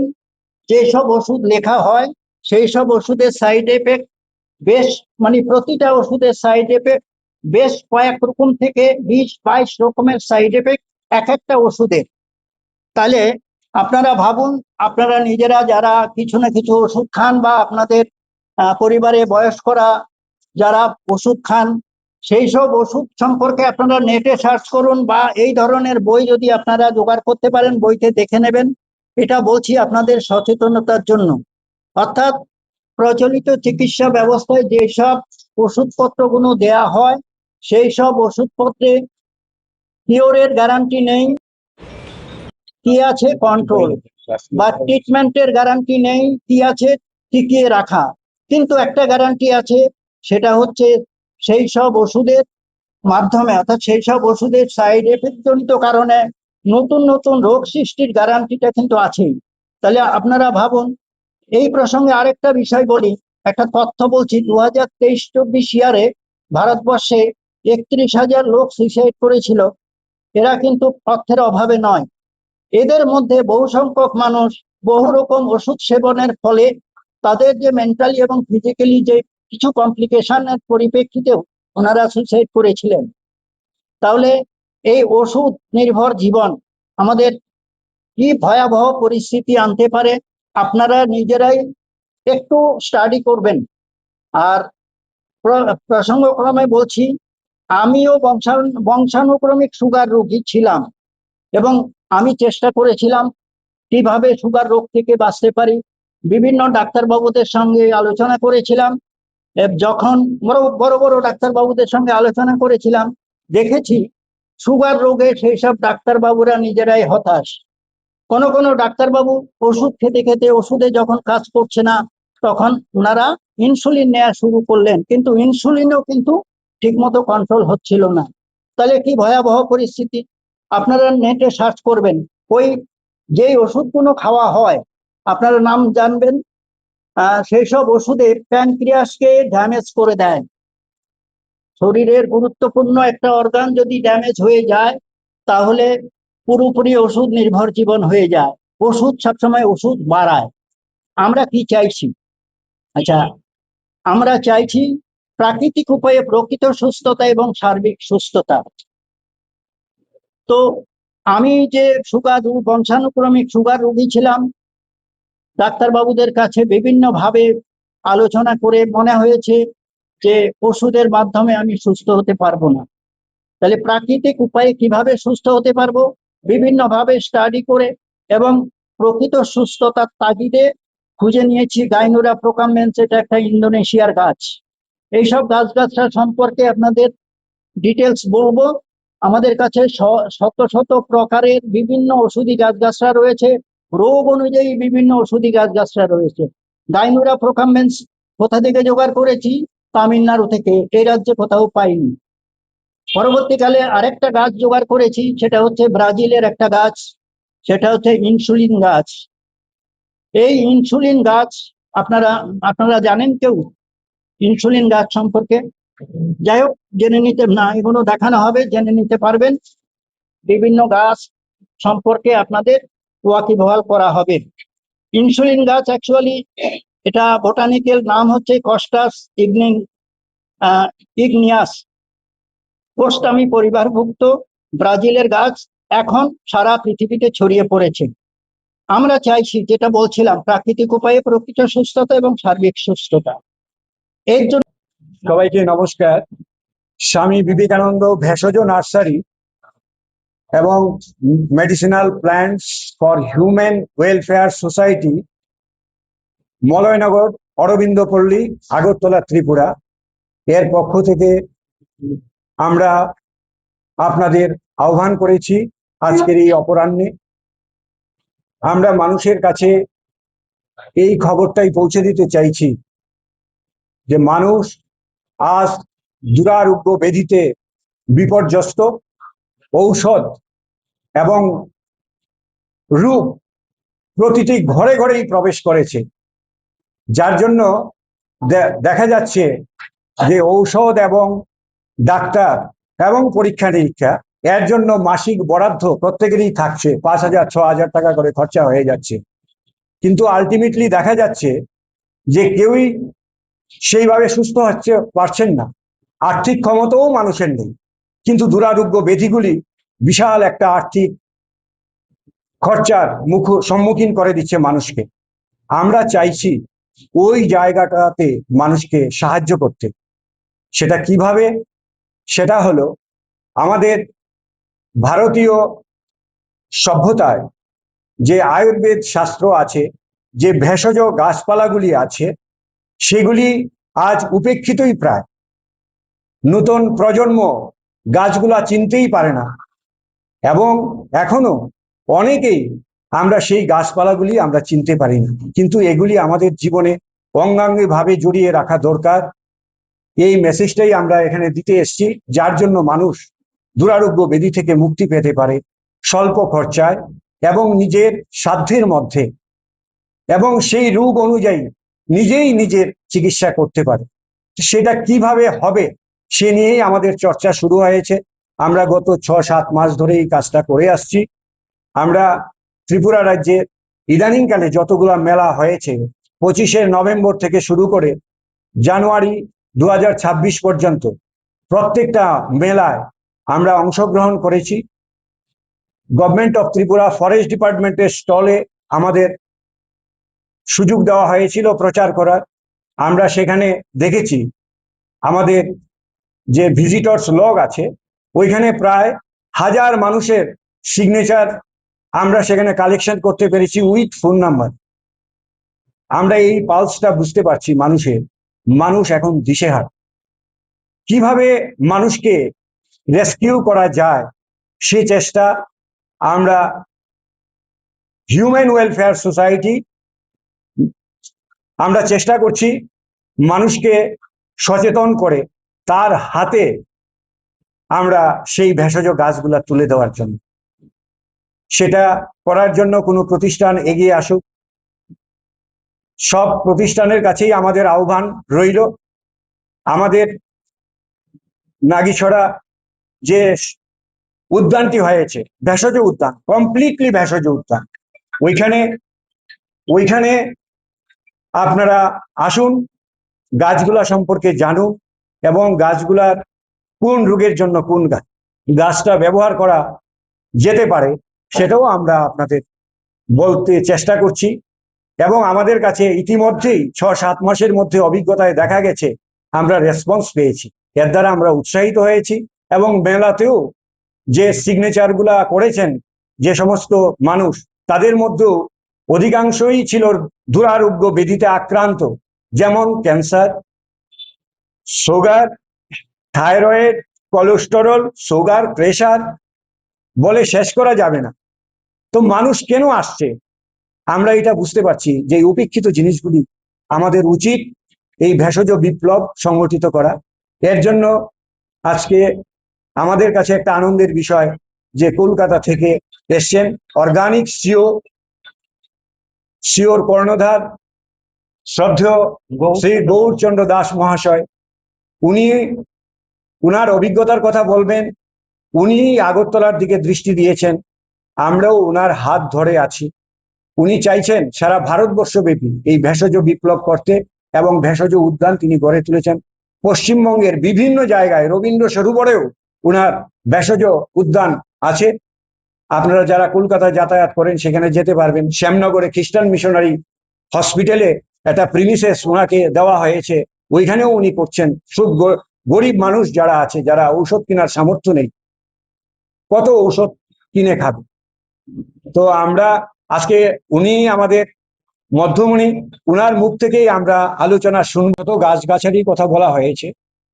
যেসব ওষুধ লেখা হয় সেই সব ওষুধের সাইড এফেক্ট বেশ, মানে প্রতিটা ওষুধের সাইড এফেক্ট বেশ কয়েক রকম থেকে 20-22 রকমের সাইড এফেক্ট এক একটা ওষুধের। তাহলে আপনারা ভাবুন, আপনারা নিজেরা যারা কিছু না কিছু ওষুধ খান বা আপনাদের পরিবারে বয়স্করা যারা ওষুধ খান, সেই সব ওষুধ সম্পর্কে আপনারা নেটে সার্চ করুন বা এই ধরনের বই যদি আপনারা জোগাড় করতে পারেন বইতে দেখে নেবেন। এটা বলছি আপনাদের সচেতনতার জন্য। অর্থাৎ প্রচলিত চিকিৎসা ব্যবস্থায় যেসব ওষুধপত্রগুলো দেয়া হয় সেই সব ওষুধপত্রে কিওরের গ্যারান্টি নেই, কি আছে কন্ট্রোল। বা ট্রিটমেন্টের গ্যারান্টি নেই, কি আছে টিকিয়ে রাখা। কিন্তু একটা গ্যারান্টি আছে, সেটা হচ্ছে সেই সব ওষুধের মাধ্যমে, অর্থাৎ সেই সব ওষুধের সাইড এফেক্ট জনিত কারণে নতুন নতুন রোগ সৃষ্টির গ্যারান্টিটা কিন্তু আছেই। তাহলে আপনারা ভাবুন। এই প্রসঙ্গে আরেকটা বিষয় বলি, একটা তথ্য বলছি। 2023-24 ইয়ারে ভারতবর্ষে 31,000 লোক সুইসাইড করেছিল। এরা কিন্তু অর্থের অভাবে নয়, এদের মধ্যে বহু সংখ্যক মানুষ বহু রকম ওষুধ সেবনের ফলে তাদের যে মেন্টালি এবং ফিজিক্যালি যে কিছু কমপ্লিকেশনের পরিপ্রেক্ষিতেও ওনারা সুইসাইড করেছিলেন। তাহলে এই ওষুধ নির্ভর জীবন আমাদের কি ভয়াবহ পরিস্থিতি আনতে পারে, আপনারা নিজেরাই একটু স্টাডি করবেন। আর প্রসঙ্গক্রমে বলছি, আমিও বংশানুক্রমিক সুগার রোগী ছিলাম এবং আমি চেষ্টা করেছিলাম কিভাবে সুগার রোগ থেকে বাঁচতে পারি। বিভিন্ন ডাক্তারবাবুদের সঙ্গে আলোচনা করেছিলাম। যখন বড় বড় ডাক্তারবাবুদের সঙ্গে আলোচনা করেছিলাম, দেখেছি সুগার রোগে সেই সব ডাক্তারবাবুরা নিজেরাই হতাশ। কোনো ডাক্তারবাবু ওষুধ খেতে খেতে ওষুধে যখন কাজ করছে না, তখন ওনারা ইনসুলিন নেওয়া শুরু করলেন, কিন্তু ইনসুলিনও কিন্তু ঠিকমতো কন্ট্রোল হচ্ছিল না। তাহলে কি ভয়াবহ পরিস্থিতি। আপনারা নেটে সার্চ করবেন, ওই যেই ওষুধগুলো খাওয়া হয় আপনারা নাম জানবেন, সেই সব ওষুধে প্যানক্রিয়াসকে ড্যামেজ করে দেয়। শরীরের গুরুত্বপূর্ণ একটা অর্গান যদি ড্যামেজ হয়ে যায়, তাহলে পুরোপুরি ওষুধ নির্ভর জীবন হয়ে যায়। ওষুধ সবসময় ওষুধ বাড়ায়। আমরা কি চাইছি? আচ্ছা, আমরা চাইছি প্রাকৃতিক উপায়ে প্রকৃত সুস্থতা এবং সার্বিক সুস্থতা। তো আমি যে বংশানুক্রমিক সুগার রোগী ছিলাম, ডাক্তারবাবুদের কাছে বিভিন্নভাবে আলোচনা করে মনে হয়েছে যে ওষুধের মাধ্যমে আমি সুস্থ হতে পারবো না। তাহলে প্রাকৃতিক উপায়ে কিভাবে সুস্থ হতে পারবো, বিভিন্নভাবে স্টাডি করে এবং প্রকৃত সুস্থতার তাগিদে খুঁজে নিয়েছি গাইনুরা প্রোকামেন্স। এটা একটা ইন্দোনেশিয়ার গাছ। এইসব গাছগাছরা সম্পর্কে আপনাদের ডিটেলস বলবো। আমাদের কাছে শত শত প্রকারের বিভিন্ন ওষুধি গাছগাছরা রয়েছে, রোগ অনুযায়ী বিভিন্ন ওষুধি গাছগাছরা রয়েছে। গাইনুরা প্রোকামেন্স কোথা থেকে জোগাড় করেছি? তামিলনাড়ু থেকে, এই রাজ্যে কোথাও পাইনি। পরবর্তীকালে আরেকটা গাছ জোগাড় করেছি, সেটা হচ্ছে ব্রাজিলের একটা গাছ, সেটা হচ্ছে ইনসুলিন গাছ। এই ইনসুলিন গাছ আপনারা জানেন কেউ ইনসুলিন গাছ সম্পর্কে? যাই হোক, জেনে নিতে না, এগুলো দেখানো হবে, জেনে নিতে পারবেন। বিভিন্ন গাছ সম্পর্কে আপনাদের ওয়াকিবহাল করা হবে। ইনসুলিন গাছ অ্যাকচুয়ালি এটা বোটানিক্যাল নাম হচ্ছে কস্টাস ইগনিয়াস, কোস্টামি পরিবারভুক্ত ব্রাজিলের গাছ। এখন সারা পৃথিবীতে ছড়িয়ে পড়েছে। আমরা চাইছি, যেটা বলছিলাম, প্রাকৃতিক উপায়ে প্রকৃত সুস্থতা এবং সার্বিক সুস্থতা। এর জন্য সবাইকে নমস্কার। স্বামী বিবেকানন্দ ভেষজ নার্সারি এবং medicinal plants for human welfare society, Malaynagar, Aurobindo Palli, Agartala, Tripura, এর পক্ষ থেকে আমরা আপনাদের আহ্বান করেছি আজকের এই অপরাহ্নে। আমরা মানুষের কাছে এই খবরটাই পৌঁছে দিতে চাইছি যে মানুষ আজ দুরারোগ্য ব্যাধিতে বিপর্যস্ত। ঔষধ এবং রোগ প্রতিটি ঘরে ঘরেই প্রবেশ করেছে, যার জন্য দেখা যাচ্ছে যে ঔষধ এবং ডাক্তার এবং পরীক্ষা নিরীক্ষা এর জন্য মাসিক বরাদ্দ প্রত্যেকেরই থাকছে, 5,000 6,000 টাকা করে খরচা হয়ে যাচ্ছে। কিন্তু আলটিমেটলি দেখা যাচ্ছে যে কেউই সেইভাবে সুস্থ হচ্ছে পারছেন না। আর্থিক ক্ষমতাও মানুষের নেই, কিন্তু দুরারোগ্য ব্যাধিগুলি বিশাল একটা আর্থিক খরচার সম্মুখীন করে দিচ্ছে মানুষকে। আমরা চাইছি ওই জায়গাটাতে মানুষকে সাহায্য করতে। সেটা কিভাবে? সেটা হলো আমাদের ভারতীয় সভ্যতায় যে আয়ুর্বেদ শাস্ত্র আছে, যে ভেষজ গাছপালাগুলি আছে, সেগুলি আজ উপেক্ষিতই প্রায়। নতুন প্রজন্ম গাছগুলা চিনতেই পারে না এবং এখনো অনেকেই আমরা সেই গাছপালাগুলি আমরা চিনতে পারি না, কিন্তু এগুলি আমাদের জীবনে অঙ্গাঙ্গিভাবে জড়িয়ে রাখা দরকার। এই মেসেজটাই আমরা এখানে দিতে এসেছি, যার জন্য মানুষ দুরারোগ্য ব্যাধি থেকে মুক্তি পেতে পারে স্বল্প খরচায় এবং নিজের সাধ্যের মধ্যে, এবং সেই রোগ অনুযায়ী নিজেই নিজের চিকিৎসা করতে পারে। সেটা কিভাবে হবে সে নিয়েই আমাদের চর্চা শুরু হয়েছে। আমরা গত 6-7 মাস ধরে এই কাজটা করে আসছি। আমরা ত্রিপুরা রাজ্যে ইদানিংকালে যতগুলো মেলা হয়েছে, 25শে নভেম্বর থেকে শুরু করে জানুয়ারি 2026 পর্যন্ত প্রত্যেকটা মেলায় আমরা অংশগ্রহণ করেছি। গভর্নমেন্ট অফ ত্রিপুরা ফরেস্ট ডিপার্টমেন্টের স্টলে আমাদের সুযোগ দেওয়া হয়েছিল প্রচার করার। আমরা সেখানে দেখেছি আমাদের যে ভিজিটর্স লগ আছে, ওইখানে প্রায় 1000 মানুষের সিগনেচার আমরা সেখানে কালেকশন করতে পেরেছি উইথ ফোন নাম্বার। আমরা এই পালসটা বুঝতে পারছি মানুষ এখন দিশেহারা। কিভাবে মানুষকে রেস্কিউ করা যায় সে চেষ্টা আমরা হিউম্যান ওয়েলফেয়ার সোসাইটি আমরা চেষ্টা করছি মানুষকে সচেতন করে তার হাতে আমরা সেই ভেষজ গাছগুলা তুলে দেওয়ার জন্য। সেটা করার জন্য কোনো প্রতিষ্ঠান এগিয়ে আসুক, সব প্রতিষ্ঠানের কাছেই আমাদের আহ্বান রইল। আমাদের নাগিছড়া যে উদ্যানটি হয়েছে ভেষজ উদ্যান, কমপ্লিটলি ভেষজ উদ্যান, ওইখানে আপনারা আসুন, গাছগুলা সম্পর্কে জানুন এবং গাছগুলার কোন রোগের জন্য কোন গাছটা ব্যবহার করা যেতে পারে সেটাও আমরা আপনাদের বলতে চেষ্টা করছি। এবং আমাদের কাছে ইতিমধ্যেই 6-7 মাসের মধ্যে অভিজ্ঞতায় দেখা গেছে আমরা রেসপন্স পেয়েছি, এর দ্বারা আমরা উৎসাহিত হয়েছি। এবং মেলাতেও যে সিগনেচারগুলা করেছেন যে সমস্ত মানুষ, তাদের মধ্যেও অধিকাংশই ছিল দুরারোগ্য ব্যাধিতে আক্রান্ত, যেমন cancer, sugar, thyroid, cholesterol, sugar, pressure, বলে শেষ করা যাবে না। তো মানুষ কেন আসছে আমরা এটা বুঝতে পারছি যে এই উপেক্ষিত জিনিসগুলি আমাদের উচিত এই ভেষজ বিপ্লব সংগঠিত করা। এর জন্য আজকে আমাদের কাছে একটা আনন্দের বিষয় যে কলকাতা থেকে এসছেন অর্গানিক সিওর কর্ণধার শ্রদ্ধেয় শ্রী গৌরচন্দ্র দাস মহাশয়। উনার অভিজ্ঞতার কথা বলবেন। উনি আগরতলার দিকে দৃষ্টি দিয়েছেন, আমরাও উনার হাত ধরে আছি। উনি চাইছেন সারা ভারতবর্ষব্যাপী এই ভেষজ বিপ্লব করতে এবং ভেষজ উদ্যান তিনি গড়ে তুলেছেন। পশ্চিমবঙ্গের বিভিন্ন জায়গায় রবীন্দ্র সরোবরেও উনার ভেষজ উদ্যান আছে। আপনারা যারা কলকাতায় যাতায়াত করেন সেখানে যেতে পারবেন। শ্যামনগরে খ্রিস্টান মিশনারি হসপিটালে একটা প্রিমিসেস ওনাকে দেওয়া হয়েছে, ওইখানেও উনি করছেন। খুব গরিব মানুষ যারা আছে, যারা ঔষধ কেনার সামর্থ্য নেই, কত ঔষধ কিনে খাবে। তো আমরা আজকে উনি আমাদের মধ্যমণি, উনার মুখ থেকেই আমরা আলোচনা শুনবো। তো গাছগাছালির কথা বলা হয়েছে,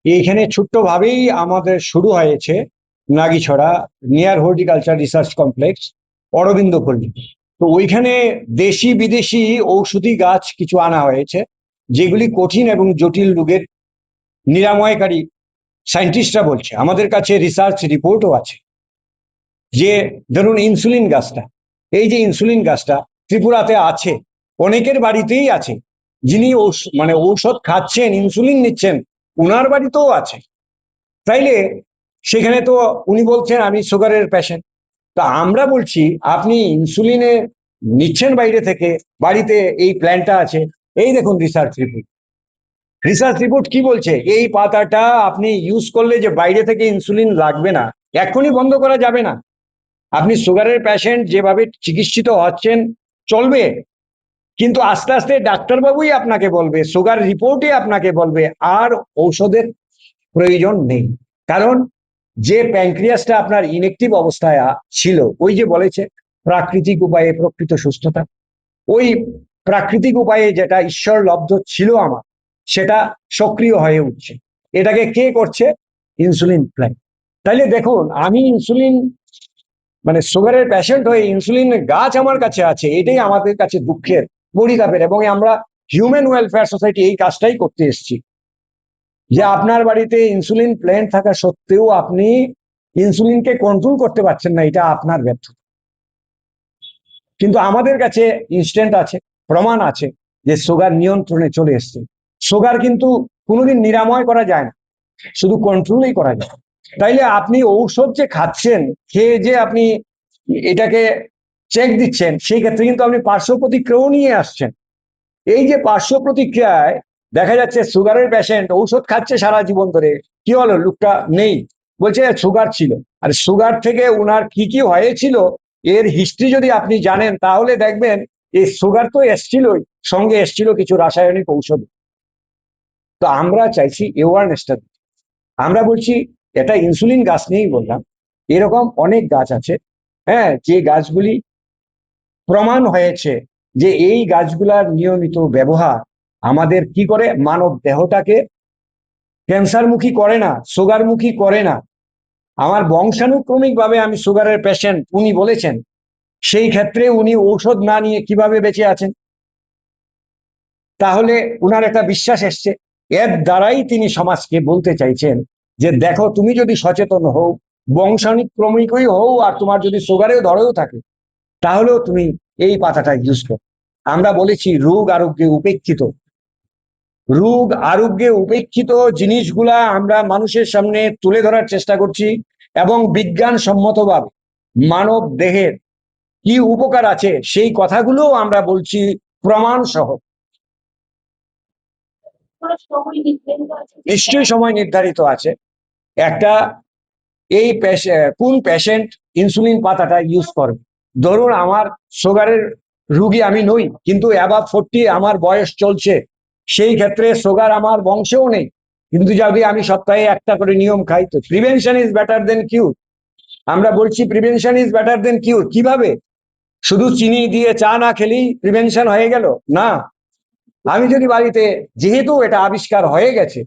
এইখানে ছোট্টভাবেই আমাদের শুরু হয়েছে Nagichhara near horticulture research complex, Aurobindo Palli. তো ওইখানে দেশি বিদেশি ঔষধি গাছ কিছু আনা হয়েছে, যেগুলি কঠিন এবং জটিল রোগের নিরাময়কারী। সায়েন্টিস্টরা বলছে, আমাদের কাছে রিসার্চ রিপোর্টও আছে, যে ধরুন ইনসুলিন গাছটা, এই যে ইনসুলিন গাছটা ত্রিপুরাতে আছে, অনেকের বাড়িতেই আছে। যিনি ঔষধ খাচ্ছেন, ইনসুলিন নিচ্ছেন, উনার বাড়িতেও আছে। তাইলে সেখানে তো উনি বলছেন আমি সুগারের পেশেন্ট। তা আমরা বলছি আপনি ইনসুলিনে নিচ্ছেন বাইরে থেকে, বাড়িতে এই প্ল্যানটা আছে। এই দেখুন রিসার্চ রিপোর্ট কি বলছে, এই পাতাটা আপনি ইউজ করলে যে বাইরে থেকে ইনসুলিন লাগবে না, এখনই বন্ধ করা যাবে না। আপনি সুগারের পেশেন্ট যেভাবে চিকিৎসিত হচ্ছেন চলবে, কিন্তু আস্তে আস্তে ডাক্তারবাবুই আপনাকে বলবে, সুগার রিপোর্টে আপনাকে বলবে আর ঔষধের প্রয়োজন নেই। কারণ যে প্যানক্রিয়াসটা আপনার ইনএক্টিভ অবস্থায় ছিল, ওই যে বলেছে প্রাকৃতিক উপায়ে প্রকৃত সুস্থতা, ওই প্রাকৃতিক উপায়ে যেটা ঈশ্বর লব্ধ ছিল আমার, সেটা সক্রিয় হয়ে উঠছে। এটাকে কে করছে? Insulin plant. তাইলে দেখুন, আমি ইনসুলিন মানে সুগারের পেশেন্ট হয়ে ইনসুলিনের গাছ আমার কাছে আছে, এটাই আমাদের কাছে দুঃখের, পরিতাপের। এবং আমরা হিউম্যান ওয়েলফেয়ার সোসাইটি এই কাজটাই করতে এসেছি, যে আপনার বাড়িতে ইনসুলিন প্ল্যান্ট থাকা সত্ত্বেও আপনি ইনসুলিনকে কন্ট্রোল করতে পারছেন না, এটা আপনার ব্যর্থতা। কিন্তু আমাদের কাছে ইনস্ট্যান্ট আছে, প্রমাণ আছে যে সুগার নিয়ন্ত্রণে চলে এসছে। সুগার কিন্তু কোনোদিন নিরাময় করা যায় না, শুধু কন্ট্রোলই করা যায়। তাইলে আপনি ঔষধ যে খাচ্ছেন, খেয়ে যে আপনি এটাকে চেক দিচ্ছেন, সেই ক্ষেত্রে কিন্তু আপনি পার্শ্ব প্রতিক্রিয়াও নিয়ে আসছেন। এই যে পার্শ্ব প্রতিক্রিয়ায় দেখা যাচ্ছে সুগারের পেশেন্ট ঔষধ খাচ্ছে সারা জীবন ধরে, কি হলো, লোকটা নেই, বলছে সুগার ছিল। আর সুগার থেকে উনার কি কি হয়েছিল এর হিস্ট্রি যদি আপনি জানেন, তাহলে দেখবেন এই সুগার তো এসছিলই, সঙ্গে এসছিল কিছু রাসায়নিক ঔষধ। তো আমরা চাইছি অ্যাওয়ারনেসটা। আমরা বলছি এটা ইনসুলিন গাছ নিয়েই বললাম, এরকম অনেক গাছ আছে, হ্যাঁ, যে গাছগুলি প্রমাণ হয়েছে যে এই গাছগুলার নিয়মিত ব্যবহার আমাদের কি করে, মানব দেহটাকে ক্যান্সারমুখী করে না, সুগারমুখী করে না। আমার বংশানুক্রমিক ভাবে আমি সুগারের পেশেন্ট, উনি বলেছেন, সেই ক্ষেত্রে উনি ঔষধ না নিয়ে কিভাবে বেঁচে আছেন। তাহলে উনার একটা বিশ্বাস এসছে, এর দ্বারাই তিনি সমাজকে বলতে চাইছেন যে দেখো, তুমি যদি সচেতন হও, বংশানুক্রমিকই হও, আর তোমার যদি সুগারেও ধরেও থাকে, তাহলেও তুমি এই পাতাটা ইউজ করো। আমরা বলেছি রোগ আরোগ্যে উপেক্ষিত, রোগ আরোগ্যে উপেক্ষিত জিনিসগুলা আমরা মানুষের সামনে তুলে ধরার চেষ্টা করছি, এবং বিজ্ঞানসম্মতভাবে মানব দেহের কি উপকার আছে সেই কথাগুলো আমরা বলছি প্রমাণ সহ। নিশ্চয়ই সময় নির্ধারিত আছে। একটা এই কোন পেশেন্ট ইনসুলিন পাতাটা ইউজ করবে। ধরুন আমার সুগারের রুগী আমি নই, কিন্তু অ্যাবাভ 40 আমার বয়স চলছে, সেই ক্ষেত্রে সুগার আমার বংশেও নেই, কিন্তু যদি আমি সপ্তাহে একটা করে নিয়ম খাই, তো প্রিভেনশন ইজ বেটার দেন কিউর। আমরা বলছি প্রিভেনশন ইজ বেটার দেন কিউর। কিভাবে? শুধু চিনি দিয়ে চা না খেলেই প্রিভেনশন হয়ে গেল না। আমি যদি বাড়িতে, যেহেতু এটা আবিষ্কার হয়ে গেছে,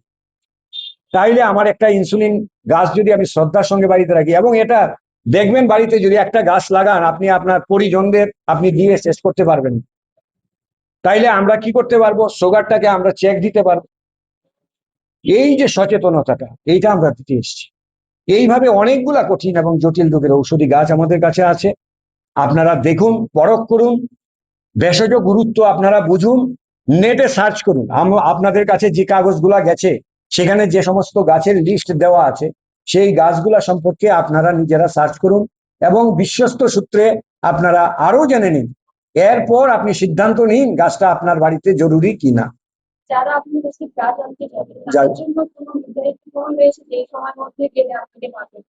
তাইলে আমার একটা ইনসুলিন গাছ যদি আমি শ্রদ্ধার সঙ্গে বাড়িতে রাখি, এবং এটা দেখবেন বাড়িতে যদি একটা গাছ লাগান, আপনি আপনার পরিজনদের আপনি দিয়ে শেষ করতে পারবেন। তাইলে আমরা কি করতে পারবো, সুগারটাকে আমরা চেক দিতে পারবো। এই যে সচেতনতাটা, এইটা আমরা দিতে এসেছি। এইভাবে অনেকগুলা কঠিন এবং জটিল রোগের ঔষধি গাছ আমাদের কাছে আছে। আপনারা দেখুন, পরখ করুন, ভেষজ গুরুত্ব আপনারা বুঝুন, নেটে সার্চ করুন। আপনাদের কাছে যে কাগজগুলা গেছে, সেখানে যে সমস্ত গাছের লিস্ট দেওয়া আছে, সেই গাছগুলা সম্পর্কে আপনারা নিজেরা সার্চ করুন, এবং বিশ্বস্ত সূত্রে আপনারা আরো জেনে নিন। এরপর আপনি সিদ্ধান্ত নিন গাছটা আপনার বাড়িতে জরুরি কিনা। যারা আপনার কাছে গাছ আনতে যাবে, তাদের জন্য কোনো নির্ধারিত সময় রয়েছে যে সময়ের মধ্যে গেলে আপনাকে পাবেন?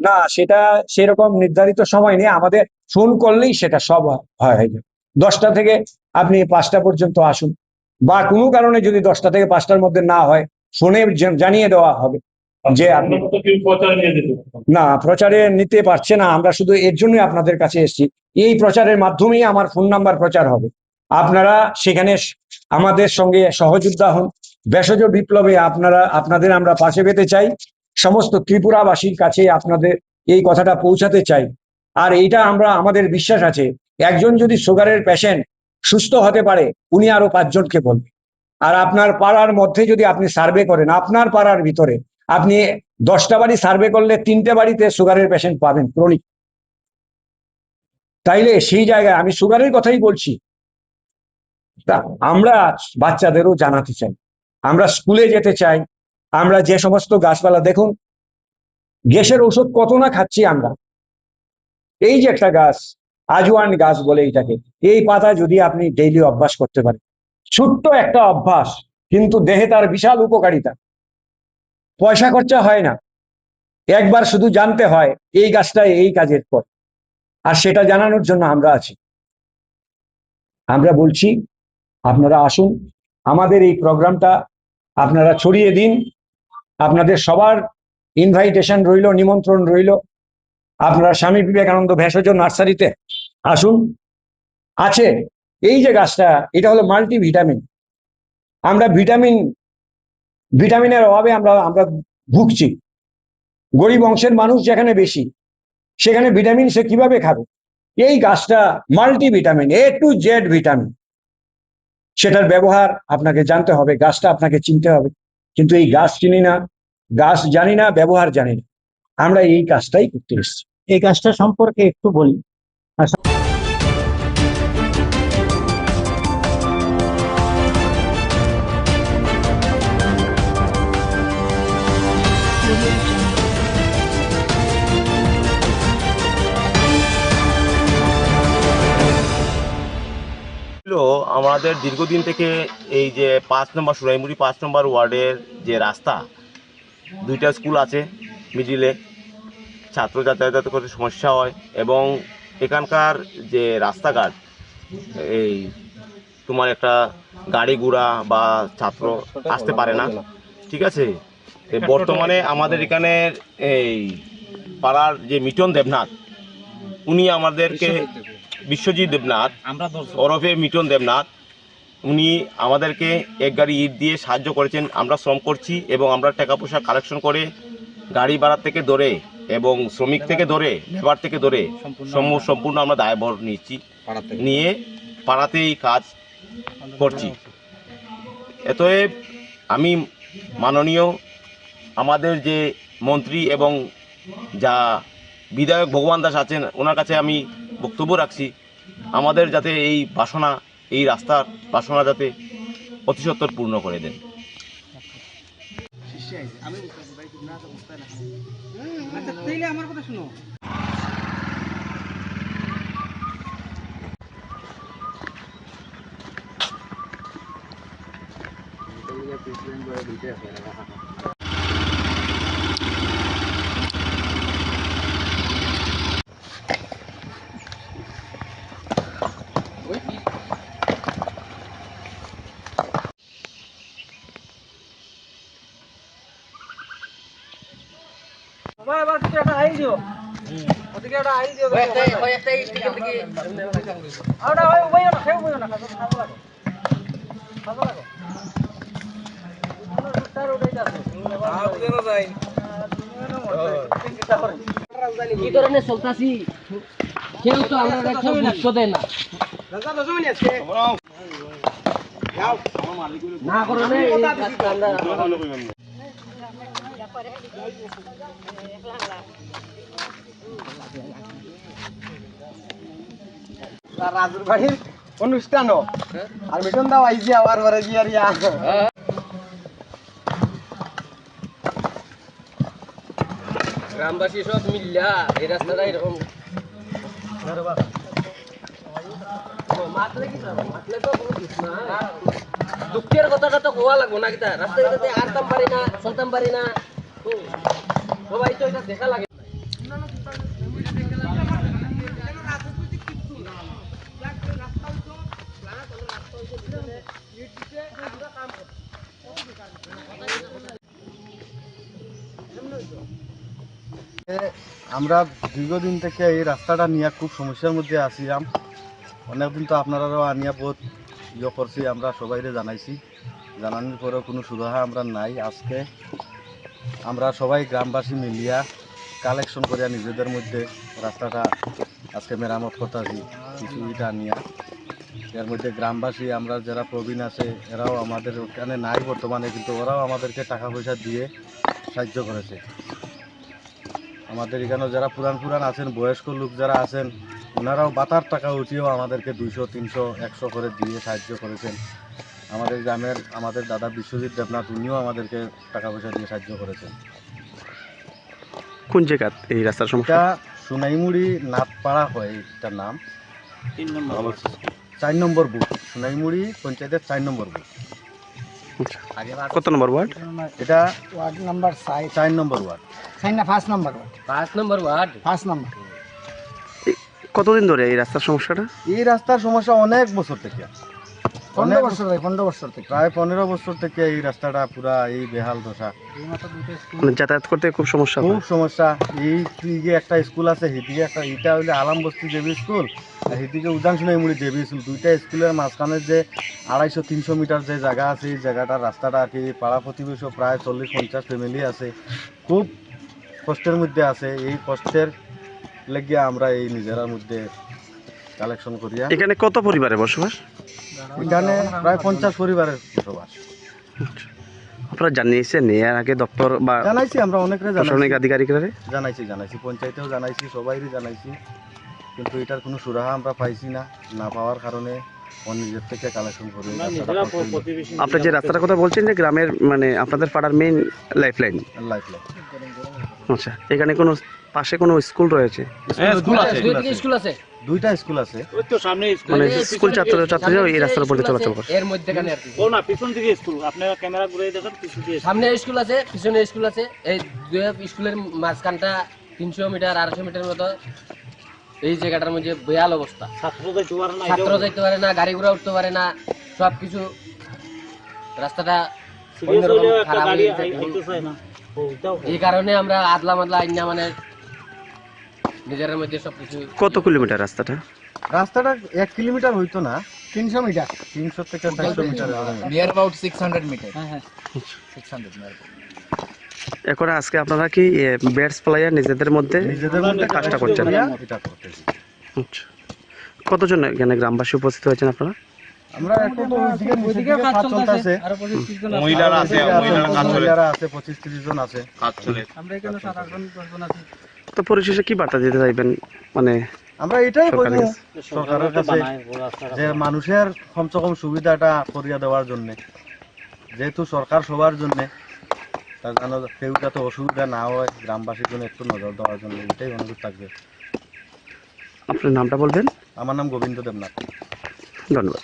না, সেটা সেরকম নির্ধারিত সময় নেই। আমাদের ফোন করলেই সেটা সব হয়ে যাবে। 10টা থেকে আপনি 5টা পর্যন্ত আসুন, বা কোনো কারণে যদি 10টা থেকে 5টার মধ্যে না হয়, ফোনে জানিয়ে দেওয়া হবে যে আপনি। না, প্রচারে নিতে পারছে না, আমরা শুধু এর জন্যই আপনাদের কাছে এসেছি। এই প্রচারের মাধ্যমেই আমার ফোন নাম্বার প্রচার হবে। আপনারা সেখানে আমাদের সঙ্গে সহযোদ্ধা হন। ভেষজ বিপ্লবে আপনাদের আমরা পাশে পেতে চাই। সমস্ত ত্রিপুরাবাসীর কাছে আপনাদের এই কথাটা পৌঁছাতে চাই। আর এইটা আমাদের বিশ্বাস আছে, একজন যদি সুগারের পেশেন্ট সুস্থ হতে পারে, উনি আরো 5 জনকে বলবে। আর আপনার পাড়ার মধ্যে যদি আপনি সার্ভে করেন, আপনার পাড়ার ভিতরে আপনি 10টা বাড়ি সার্ভে করলে 3টে বাড়িতে সুগারের পেশেন্ট পাবেন, ক্রনিক। তাইলে সেই জায়গায় আমি সুগারের কথাই বলছি। তা আমরা বাচ্চাদেরও জানাতে চাই, আমরা স্কুলে যেতে চাই। আমরা যে সমস্ত গাছপালা, দেখুন গ্যাসের ওষুধ কত না খাচ্ছি আমরা। এই যে একটা গাছ, আজওয়ান গাছ বলে এটাকে, এই পাতা যদি আপনি ডেইলি অভ্যাস করতে পারেন, ছোট্ট একটা অভ্যাস, কিন্তু দেহে তার বিশাল উপকারিতা। পয়সা খরচা হয় না, একবার শুধু জানতে হয় এই গাছটা এই কাজের পর, আর সেটা জানানোর জন্য আমরা আছি। আমরা বলছি আপনারা আসুন, আমাদের এই প্রোগ্রামটা আপনারা ছড়িয়ে দিন। আপনাদের সবার ইনভাইটেশন রইল, নিমন্ত্রণ রইল। আপনারা স্বামী বিবেকানন্দ ভেষজ নার্সারিতে আসুন। আছে এই যে গাছটা, এটা হলো মাল্টিভিটামিন। আমরা ভিটামিনের অভাবে আমরা ভুগছি। গরিব অংশের মানুষ যেখানে বেশি, সেখানে ভিটামিন সে কিভাবে খাবে? এই গাছটা multivitamin, A to Z vitamin, সেটার ব্যবহার আপনাকে জানতে হবে, গাছটা আপনাকে চিনতে হবে। কিন্তু এই গাছ চিনি না, গাছ জানি না, ব্যবহার জানি না, আমরা এই কাজটাই করতে এসেছি। এই গাছটা সম্পর্কে একটু বলি। আমাদের দীর্ঘদিন থেকে এই যে 5 নম্বর সুরাইমুড়ি 5 নম্বর ওয়ার্ডের যে রাস্তা, দুইটা স্কুল আছে মিডিলে, ছাত্র যাতায়াত করতে সমস্যা হয় এবং এখানকার যে রাস্তাঘাট, এই তোমার একটা গাড়ি ঘোড়া বা ছাত্র আসতে পারে না, ঠিক আছে। বর্তমানে আমাদের এখানে এই পাড়ার যে মিটন দেবনাথ, উনি আমাদেরকে, বিশ্বজিৎ দেবনাথ ওরফে মিটন দেবনাথ, উনি আমাদেরকে এক গাড়ি ইট দিয়ে সাহায্য করেছেন। আমরা শ্রম করছি এবং আমরা টাকা পয়সা কালেকশন করে গাড়ি ভাড়া থেকে ধরে এবং শ্রমিক থেকে ধরে লেবার থেকে ধরে সম্পূর্ণ আমরা দায়ভার নিচ্ছি, নিয়ে পাড়াতেই কাজ করছি। এতএব আমি মাননীয় আমাদের যে মন্ত্রী এবং যা বিধায়ক ভগবান দাস আছেন, ওনার কাছে আমি বক্তব্য রাখছি, আমাদের যাতে এই বাসনা, এই রাস্তার বাসনা যাতে অতি সত্বর পূর্ণ করে দেন। আমার কথা শুনো। এবার কিছু একটা আইন দিও, ওদিকে একটা আইন দিও, ওটা ওই না সেও বইও না, খাবো লাগো কি ধরনের চলতাছি কেউ তো আমরা বুঝতে দেয় না, না করে রাজুর বাড়ির অনুষ্ঠানও আর মিটন দাও আইজি আবার পরে গিয়ে গ্রামবাসী সব মিল্লা এই রাস্তাটা এরকম দুঃখের কথাটা তো কোয়া লাগবো না, কিতা রাস্তাঘাটে আরতাম পারি না, চলতাম পারি না, সবাই তো এটা দেখা লাগে। আমরা দীর্ঘদিন থেকে এই রাস্তাটা নিয়ে খুব সমস্যার মধ্যে আছিলাম। অনেকদিন তো আপনারাও আনিয়া বহুত করছি, আমরা সবাইরে জানাইছি, জানানোর পরেও কোনো সুরাহা আমরা নাই। আজকে আমরা সবাই গ্রামবাসী মিলিয়া কালেকশন করিয়া নিজেদের মধ্যে রাস্তাটা আজকে মেরামত করতেছি কিছু ইটা নিয়ে। এর মধ্যে গ্রামবাসী আমরা যারা প্রবীণ আছে এরাও আমাদের ওখানে নাই বর্তমানে, কিন্তু ওরাও আমাদেরকে টাকা পয়সা দিয়ে সাহায্য করেছে। আমাদের এখানে যারা পুরান আছেন, বয়স্ক লোক যারা আছেন, ওনারাও বাতার টাকা উঠিয়েও আমাদেরকে 200, 300, 100 করে দিয়ে সাহায্য করেছেন। আমাদের গ্রামের আমাদের দাদা বিশ্বজিৎ দেবনাথ, উনিও আমাদেরকে টাকা পয়সা দিয়ে সাহায্য করেছেন। কোন জায়গা এই রাস্তার সমস্যা? সোনাইমুড়ি নাথপাড়া হয় এটার নাম, 4 নম্বর বুথ, সোনাইমুড়ি পঞ্চায়েতের 4 নম্বর বুথ। কত নম্বর ওয়ার্ড এটা? ওয়ার্ড নাম্বার 4 নম্বর ওয়ার্ড, 5 নম্বর ওয়ার্ড, 5 নম্বর ওয়ার্ড, 5 নম্বর। কতদিন ধরে এই রাস্তার সমস্যাটা? এই রাস্তার সমস্যা অনেক বছর থেকে, 15 বছর থেকে, প্রায় 15 বছর থেকে এই রাস্তাটা পুরা এই বেহাল দশা। যাতায়াত করতে খুব সমস্যা, খুব সমস্যা। এই দিকে একটা স্কুল আছে, এদিকে একটা, এটা হইলে আলাম বস্তি দেবী স্কুল, আর এদিকে উজান সোনাইমুড়ি দেবী স্কুল। দুইটা স্কুলের মাঝখানে যে 250-300 মিটার যে জায়গা আছে, এই জায়গাটার রাস্তাটা আর কি পাড়া প্রতিবেশী প্রায় 40-50 ফ্যামিলি আছে, খুব কষ্টের মধ্যে আছে। এই কষ্টের লেগিয়া আমরা এই নিজেরার মধ্যে কালেকশন করিয়া। এখানে কত পরিবারের বসবাস? এখানে প্রায় 50 পরিবারের বসবাস। আপনারা জানিয়েছেন এর আগে দপ্তর বা জানাইছি, আমরা অনেকরে প্রশাসনিক আধিকারিকরা জানাইছি, পঞ্চায়েতেও জানাইছি, সবাইরই জানাইছি, কিন্তু এটার কোনো সুরাহা আমরা পাইছি না। না পাওয়ার কারণে নিজের থেকে কালেকশন করি। আপনি যে রাস্তাটার কথা বলছেন যে গ্রামের মানে আপনাদের পাড়ার মেইন লাইফলাইন। আচ্ছা, এখানে কোনো পাশে কোনো স্কুল রয়েছে? স্কুল আছে, দুইটা স্কুল আছে। ওই তো সামনে মানে স্কুল ছাত্রছাত্রীরা এই রাস্তার উপর দিয়ে চলাচল করে। এর মধ্যখানে আর কি। ও না, পিছন দিকে স্কুল। আপনারা ক্যামেরা ঘুরে দেখেন, পিছন দিকে সামনে স্কুল আছে, পিছনে স্কুল আছে। এই দুই স্কুলের মাঝখানটা 300 মিটার 250 মিটার মতো এই জায়গাটার মধ্যে বেয়াল অবস্থা। ছাত্র যাইতে পারে না, গাড়ি ঘোড়া উঠতে পারে না, সবকিছু রাস্তাটা খারাপ হয়ে গেছে। এই কারণে আমরা আদলা মাদলা আইনা মানে নিজের মধ্যে সবকিছু। কত কিলোমিটার রাস্তাটা? 1 কিলোমিটার হইতো না, 300 মিটার, 300 থেকে 400 মিটার, নিয়ার অ্যাবাউট 600 মিটার। হ্যাঁ 600 মিটার। এখন আজকে আপনারা কি ব্যাটস প্লেয়ার নিজেদের মধ্যে কাজটা করছেন? আচ্ছা, কতজন এখানে গ্রামবাসী উপস্থিত হয়েছেন আপনারা? আমরা এখন তো ওইদিকে কাজ চলতেছে, মহিলারা আছে, মহিলারা আছে 25-30 জন আছে কাজ চলে। আমরা এখানে 7-8 জন 10 জন আছি। তো পরিশেষে কি বার্তা দিতে চাইবেন? মানে আমরা এটাই বলবো সরকারের কাছে যে মানুষের কমসে কম সুবিধাটা করিয়া দেওয়ার জন্য, যেহেতু সরকার সবার জন্য, তার জন্য কেউ যাতে অসুবিধা না হয়, গ্রামবাসীর জন্য একটু নজর দেওয়ার জন্য এটাই অনুরোধ থাকবে। আপনার নামটা বলবেন? আমার নাম গোবিন্দ দেবনাথ। ধন্যবাদ।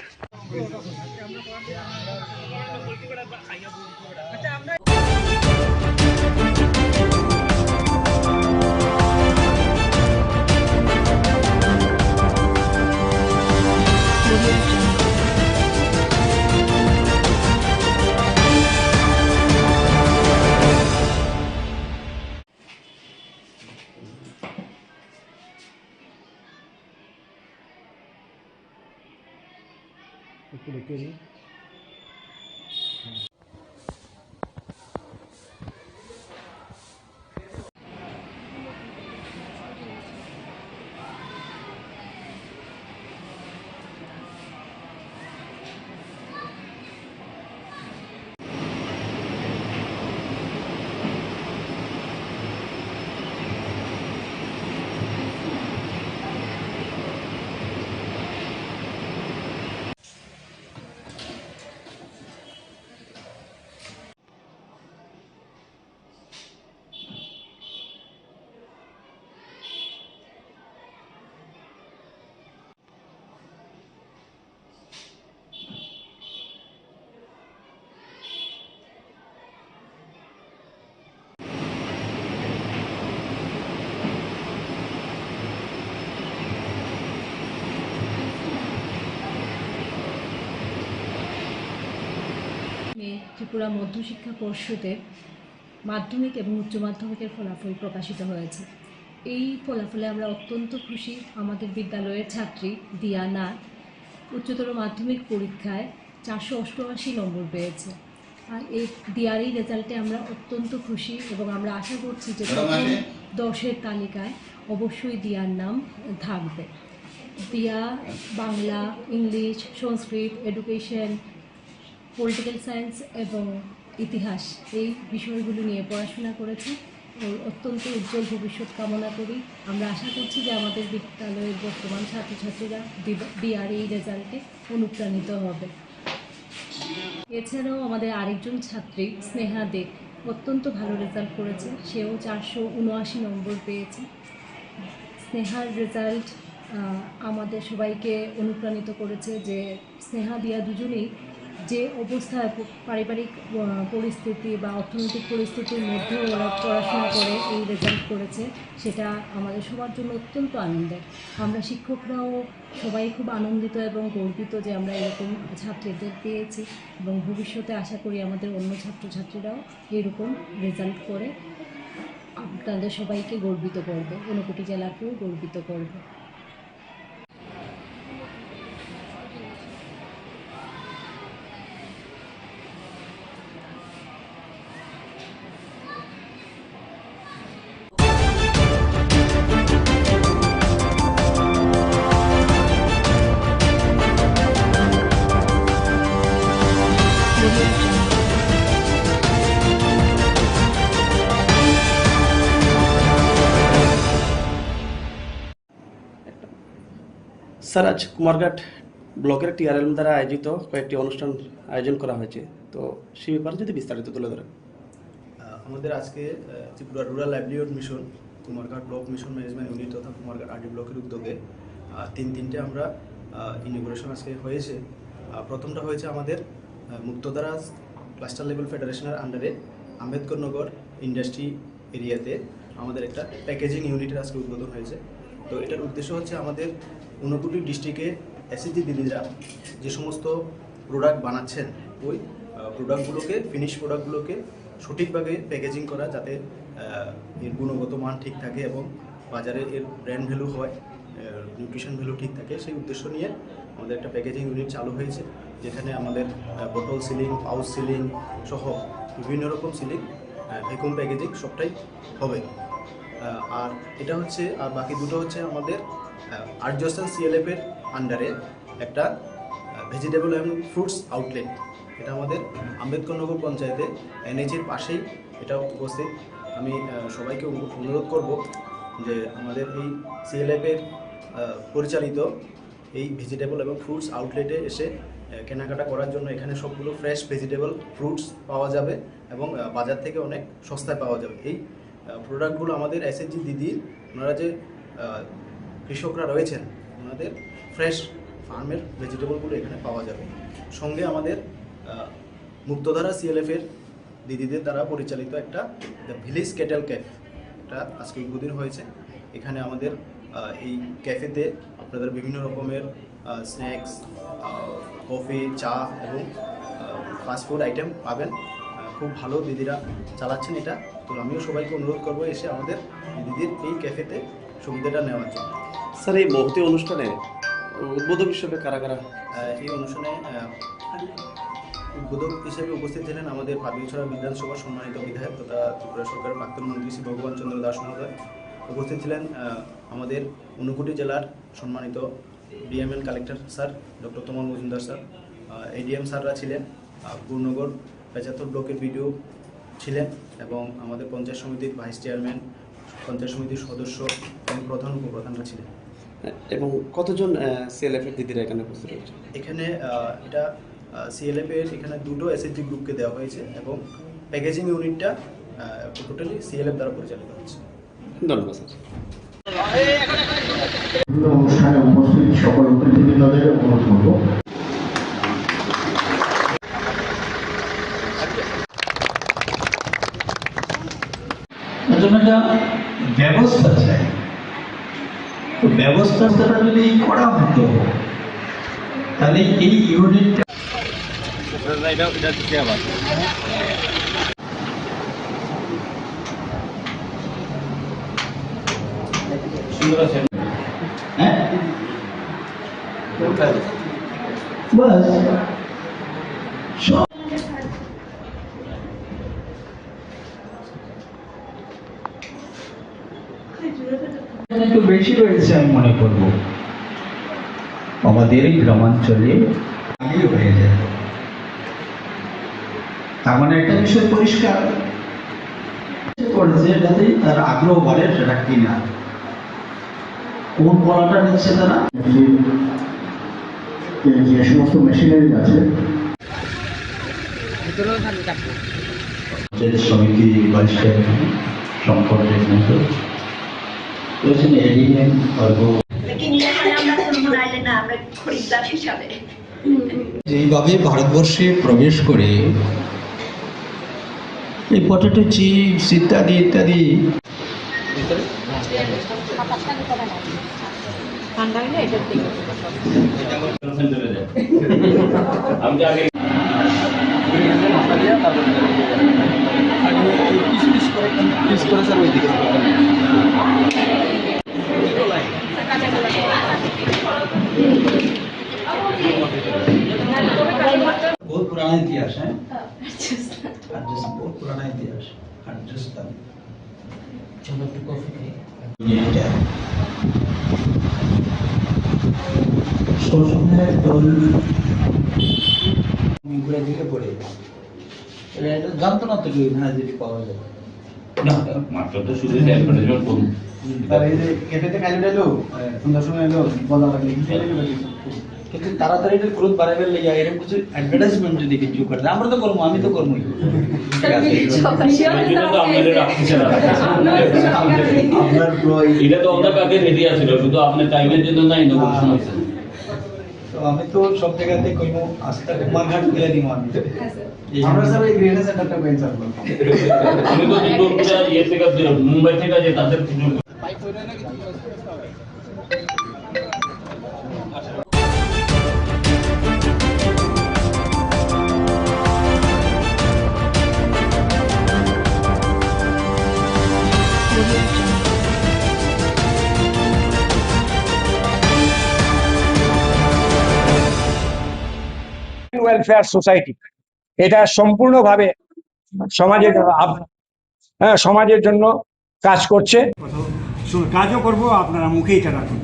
ত্রিপুরা মধ্যশিক্ষা পর্ষদের মাধ্যমিক এবং উচ্চ মাধ্যমিকের ফলাফল প্রকাশিত হয়েছে। এই ফলাফলে আমরা অত্যন্ত খুশি। আমাদের বিদ্যালয়ের ছাত্রী দিয়া নাথ উচ্চতর মাধ্যমিক পরীক্ষায় 488 নম্বর পেয়েছে। আর এই দিয়ার এই রেজাল্টে আমরা অত্যন্ত খুশি এবং আমরা আশা করছি যে প্রথম 10-এর তালিকায় অবশ্যই দিয়ার নাম থাকবে। দিয়া বাংলা, ইংলিশ, সংস্কৃত, এডুকেশন, পলিটিক্যাল সায়েন্স এবং ইতিহাস এই বিষয়গুলো নিয়ে পড়াশোনা করেছে। অত্যন্ত উজ্জ্বল ভবিষ্যৎ কামনা করি। আমরা আশা করছি যে আমাদের বিদ্যালয়ের বর্তমান ছাত্রছাত্রীরা দিয়ার এই রেজাল্টে অনুপ্রাণিত হবে। এছাড়াও আমাদের আরেকজন ছাত্রী স্নেহা দে অত্যন্ত ভালো রেজাল্ট করেছে, সেও 479 নম্বর পেয়েছে। স্নেহার রেজাল্ট আমাদের সবাইকে অনুপ্রাণিত করেছে যে স্নেহা দিয়া দুজনেই যে অবস্থায় পারিবারিক পরিস্থিতি বা অর্থনৈতিক পরিস্থিতির মধ্যেও ওরা পড়াশোনা করে এই রেজাল্ট করেছে, সেটা আমাদের সবার জন্য অত্যন্ত আনন্দের। আমরা শিক্ষকরাও সবাই খুব আনন্দিত এবং গর্বিত যে আমরা এরকম ছাত্রীদের পেয়েছি এবং ভবিষ্যতে আশা করি আমাদের অন্য ছাত্রছাত্রীরাও এরকম রেজাল্ট করে আপনাদের সবাইকে গর্বিত করবে, ঊনকোটি জেলাকেও গর্বিত করবে। স্যার, আজ কুমারঘাট ব্লকের টিআরএল দ্বারা আয়োজিত কয়েকটি অনুষ্ঠান আয়োজন করা হয়েছে, তো সেই ব্যাপারে যদি বিস্তারিত তুলে ধরেন। আমাদের আজকে Tripura rural livelihood mission, Kumarghat block mission management unit তথা কুমারঘাট আরডি ব্লকের উদ্যোগে তিনটে আমরা ইনগুরেশন আজকে হয়েছে। প্রথমটা হয়েছে আমাদের মুক্তধারা ক্লাস্টার লেভেল ফেডারেশনের আন্ডারে আম্বেদকর নগর ইন্ডাস্ট্রি এরিয়াতে আমাদের একটা প্যাকেজিং ইউনিটের আজকে উদ্বোধন হয়েছে। তো এটার উদ্দেশ্য হচ্ছে আমাদের ঊনকোটি ডিস্ট্রিক্টে এসএসজি দিদিরা যে সমস্ত প্রোডাক্ট বানাচ্ছেন, ওই প্রোডাক্টগুলোকে ফিনিশ প্রোডাক্টগুলোকে সঠিকভাবে প্যাকেজিং করা, যাতে এর গুণগত মান ঠিক থাকে এবং বাজারে এর ব্র্যান্ড ভ্যালু হয়, নিউট্রিশন ভ্যালু ঠিক থাকে, সেই উদ্দেশ্য নিয়ে আমাদের একটা প্যাকেজিং ইউনিট চালু হয়েছে, যেখানে আমাদের বোতল সিলিং, পাউচ সিলিং সহ বিভিন্ন রকম সিলিং, ভ্যাকুয়াম প্যাকেজিং সবটাই হবে। আর এটা হচ্ছে, আর বাকি দুটো হচ্ছে আমাদের আর্যসন সিএলএফের আন্ডারে একটা ভেজিটেবল এবং ফ্রুটস আউটলেট। এটা আমাদের আম্বেদকর নগর পঞ্চায়েতে এনএইচের পাশেই এটা উপস্থিত। আমি সবাইকে অনুরোধ করব যে আমাদের এই সিএলএফের পরিচালিত এই ভেজিটেবল এবং ফ্রুটস আউটলেটে এসে কেনাকাটা করার জন্য। এখানে সবগুলো ফ্রেশ ভেজিটেবল ফ্রুটস পাওয়া যাবে এবং বাজার থেকে অনেক সস্তায় পাওয়া যাবে। এই প্রোডাক্টগুলো আমাদের এসএসজি দিদি, ওনারা যে কৃষকরা রয়েছেন, ওনাদের ফ্রেশ ফার্মের ভেজিটেবলগুলো এখানে পাওয়া যাবে। সঙ্গে আমাদের মুক্তধারা সিএলএফের দিদিদের দ্বারা পরিচালিত একটা ভিলেজ ক্যাটেল ক্যাফে, এটা আজকে উদ্বোধন হয়েছে। এখানে আমাদের এই ক্যাফেতে আপনাদের বিভিন্ন রকমের স্ন্যাক্স, কফি, চা এবং ফাস্টফুড আইটেম পাবেন। খুব ভালো দিদিরা চালাচ্ছেন এটা। তো আমিও সবাইকে অনুরোধ করবো এসে আমাদের দিদির এই ক্যাফেতে সুবিধাটা নেওয়ার জন্য। স্যার, এই মহতি অনুষ্ঠানে উদ্বোধক হিসেবে কারা কারা? এই অনুষ্ঠানে উদ্বোধক হিসেবে উপস্থিত ছিলেন আমাদের পাবিলছড়া বিধানসভার সম্মানিত বিধায়ক তথা ত্রিপুরা সরকারের প্রাক্তন মন্ত্রী শ্রী ভগবান চন্দ্র দাস মহোদয়। উপস্থিত ছিলেন আমাদের ঊনকোটি জেলার সম্মানিত DML collector sir doctor Tamal Majumdar sir, ADM স্যাররা ছিলেন, গুরুনগর 75 ব্লকের বিডিও ছিলেন এবং আমাদের পঞ্চায়েত সমিতির ভাইস চেয়ারম্যান, পঞ্চায়েত সমিতির সদস্য এবং প্রধান উপপ্রধানরা ছিলেন। এবং কতজন সিএলএফের দিদিরা এখানে উপস্থিত হয়েছে? এখানে এটা সিএলএফের এখানে দুটো এসএসজি গ্রুপকে দেওয়া হয়েছে এবং প্যাকেজিং ইউনিটটা টোটালি সিএলএফ দ্বারা পরিচালিত হচ্ছে। ধন্যবাদ স্যার। অনুষ্ঠানে উপস্থিত সকল অতিথিবৃন্দদের অনুরোধ করব একটা ব্যবস্থা চাই। তো ব্যবস্থাটা যদি করা হতো তাহলে এই ইউনিটটা একটু বেশি রয়েছে আমি মনে করব। আমাদের এই গ্রামাঞ্চলে আগেই হয়ে যায়। তার মানে একটা বিষয় পরিষ্কার করেছে, যাতে তার আগ্রহ বাড়ে সেটা কিনা। কোন পড়াটা নিচ্ছে তারা, যে সমস্ত মেশিনারি আছে সমিতি ভাইস চেয়ারম্যান সম্পর্কের মতো এডিএম এইভাবে ভারতবর্ষে প্রবেশ করে এই পটেটো চিপস ইত্যাদি ইত্যাদি बहुत पुराना इतिहास है, बहुत पुराना इतिहास। चलो तो कॉफी ঘুরে দিকে পড়ে জানতো না তো কি এখানে যদি পাওয়া যায়। না মাত্র তো শুধু অ্যাডভার্টাইজমেন্ট করুন তার এই যে ক্যাফেতে খাইলে এলো সন্ধ্যার সময় এলো বলা লাগলে কিন্তু তাড়াতাড়ি গ্রোথ বাড়াইবার লেগে এরকম কিছু অ্যাডভার্টাইজমেন্ট যদি কিছু করে আমরা তো করবো, আমি তো করবোই। এটা তো অনেক আগে রেডি আছিল, শুধু আপনার টাইমের জন্য না ইনোভেশন হয়েছে। তো আমি তো সব জায়গাতে কইমু আস্থা কুমারঘাট খুলে দিব আমি। আমরা স্যার এই গ্রেনেড সেন্টারটা পেয়ে যাব। আমি তো দুর্গাপূজা ইয়ে থেকে মুম্বাই থেকে যে তাদের ওয়েলফেয়ার সোসাইটি এটা সম্পূর্ণভাবে সমাজের সমাজের জন্য কাজ করছে। কাজও করব, আপনারা মুখে এটা রাখুন,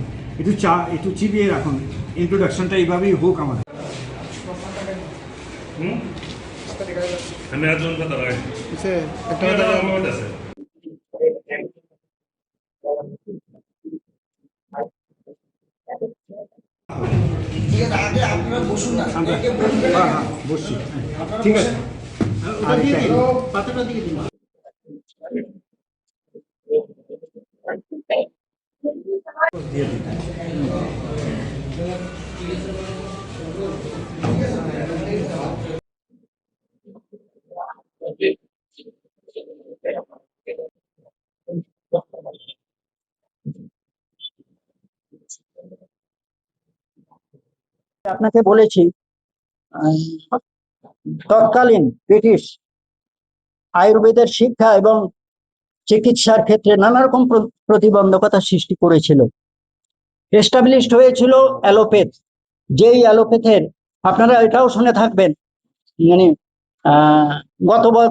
একটু চিবিয়ে রাখুন, ইন্ট্রোডাকশনটা এইভাবেই হোক আমাদের। আমি একজন কথা লাগে একটা কথা আছে আগে আপনারা বসুন না, বসছি, ঠিক আছে। পাতাটা দিয়ে দিন। আপনাকে বলেছি তৎকালীন ব্রিটিশ আয়ুর্বেদের শিক্ষা এবং চিকিৎসার ক্ষেত্রে নানা রকম প্রতিবন্ধকতা সৃষ্টি করেছিল। এস্টাবলিশড হয়েছিল অ্যালোপ্যাথ, যেই অ্যালোপ্যাথের আপনারা এটাও শুনে থাকবেন, মানে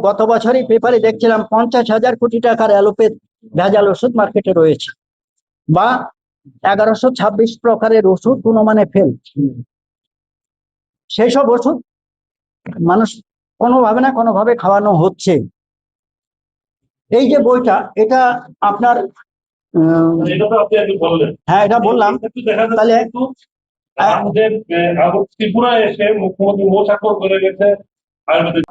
গত বছরই পেপারে দেখছিলাম 50,000 কোটি টাকার অ্যালোপ্যাথ ভেজাল ওষুধ মার্কেটে রয়েছে, বা 1126 প্রকারের ওষুধ গুণমানে ফেল। সেই সব ওষুধ মানুষ কোনোভাবে না কোনোভাবে খাওয়ানো হচ্ছে। এই যে বইটা, এটা আপনার হ্যাঁ এটা বললাম। তাহলে আমাদের ত্রিপুরায় এসে মুখ্যমন্ত্রী মৌ স্বাক্ষর করে গেছে আয়ুর্বেদিক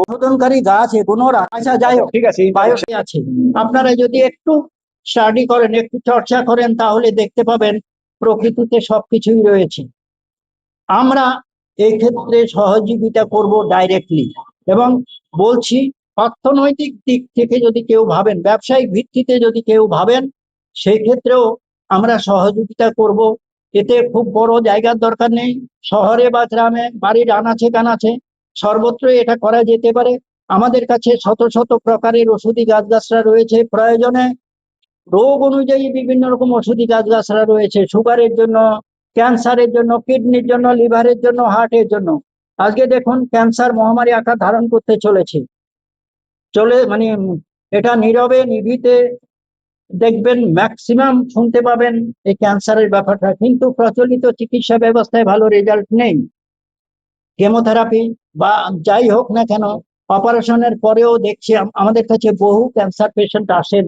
ঔষধনকারী গাছ এগুলোর আচ্ছা যাই হোক, ঠিক আছে, বায়োসে আছে। আপনারা যদি একটু স্টাডি করেন, একটু চর্চা করেন, তাহলে দেখতে পাবেন প্রকৃতিতে সবকিছুই রয়েছে। আমরা এই ক্ষেত্রে সহযোগিতা করব ডাইরেক্টলি, এবং বলছি অর্থনৈতিক দিক থেকে যদি কেউ ভাবেন, ব্যবসায়িক ভিত্তিতে যদি কেউ ভাবেন, সেই ক্ষেত্রেও আমরা সহযোগিতা করব। এতে খুব বড় জায়গার দরকার নেই, শহরে বা গ্রামে বাড়ির আনাচে কানাচে সর্বত্রই এটা করা যেতে পারে। আমাদের কাছে শত শত প্রকারের ওষুধি গাছগাছরা রয়েছে, প্রয়োজনে রোগ অনুযায়ী বিভিন্ন রকম ওষুধি গাছগাছরা রয়েছে, সুগারের জন্য, ক্যান্সারের জন্য, কিডনির জন্য, লিভারের জন্য, হার্টের জন্য। আজকে দেখুন ক্যান্সার মহামারী আকার ধারণ করতে চলেছে, মানে এটা নীরবে নিভৃতে দেখবেন, ম্যাক্সিমাম শুনতে পাবেন এই ক্যান্সারের ব্যাপারটা, কিন্তু প্রচলিত চিকিৎসা ব্যবস্থায় ভালো রেজাল্ট নেই। কেমোথেরাপি বা যাই হোক না কেন, অপারেশনের পরেও দেখছি আমাদের কাছে বহু ক্যান্সার পেশেন্ট আসেন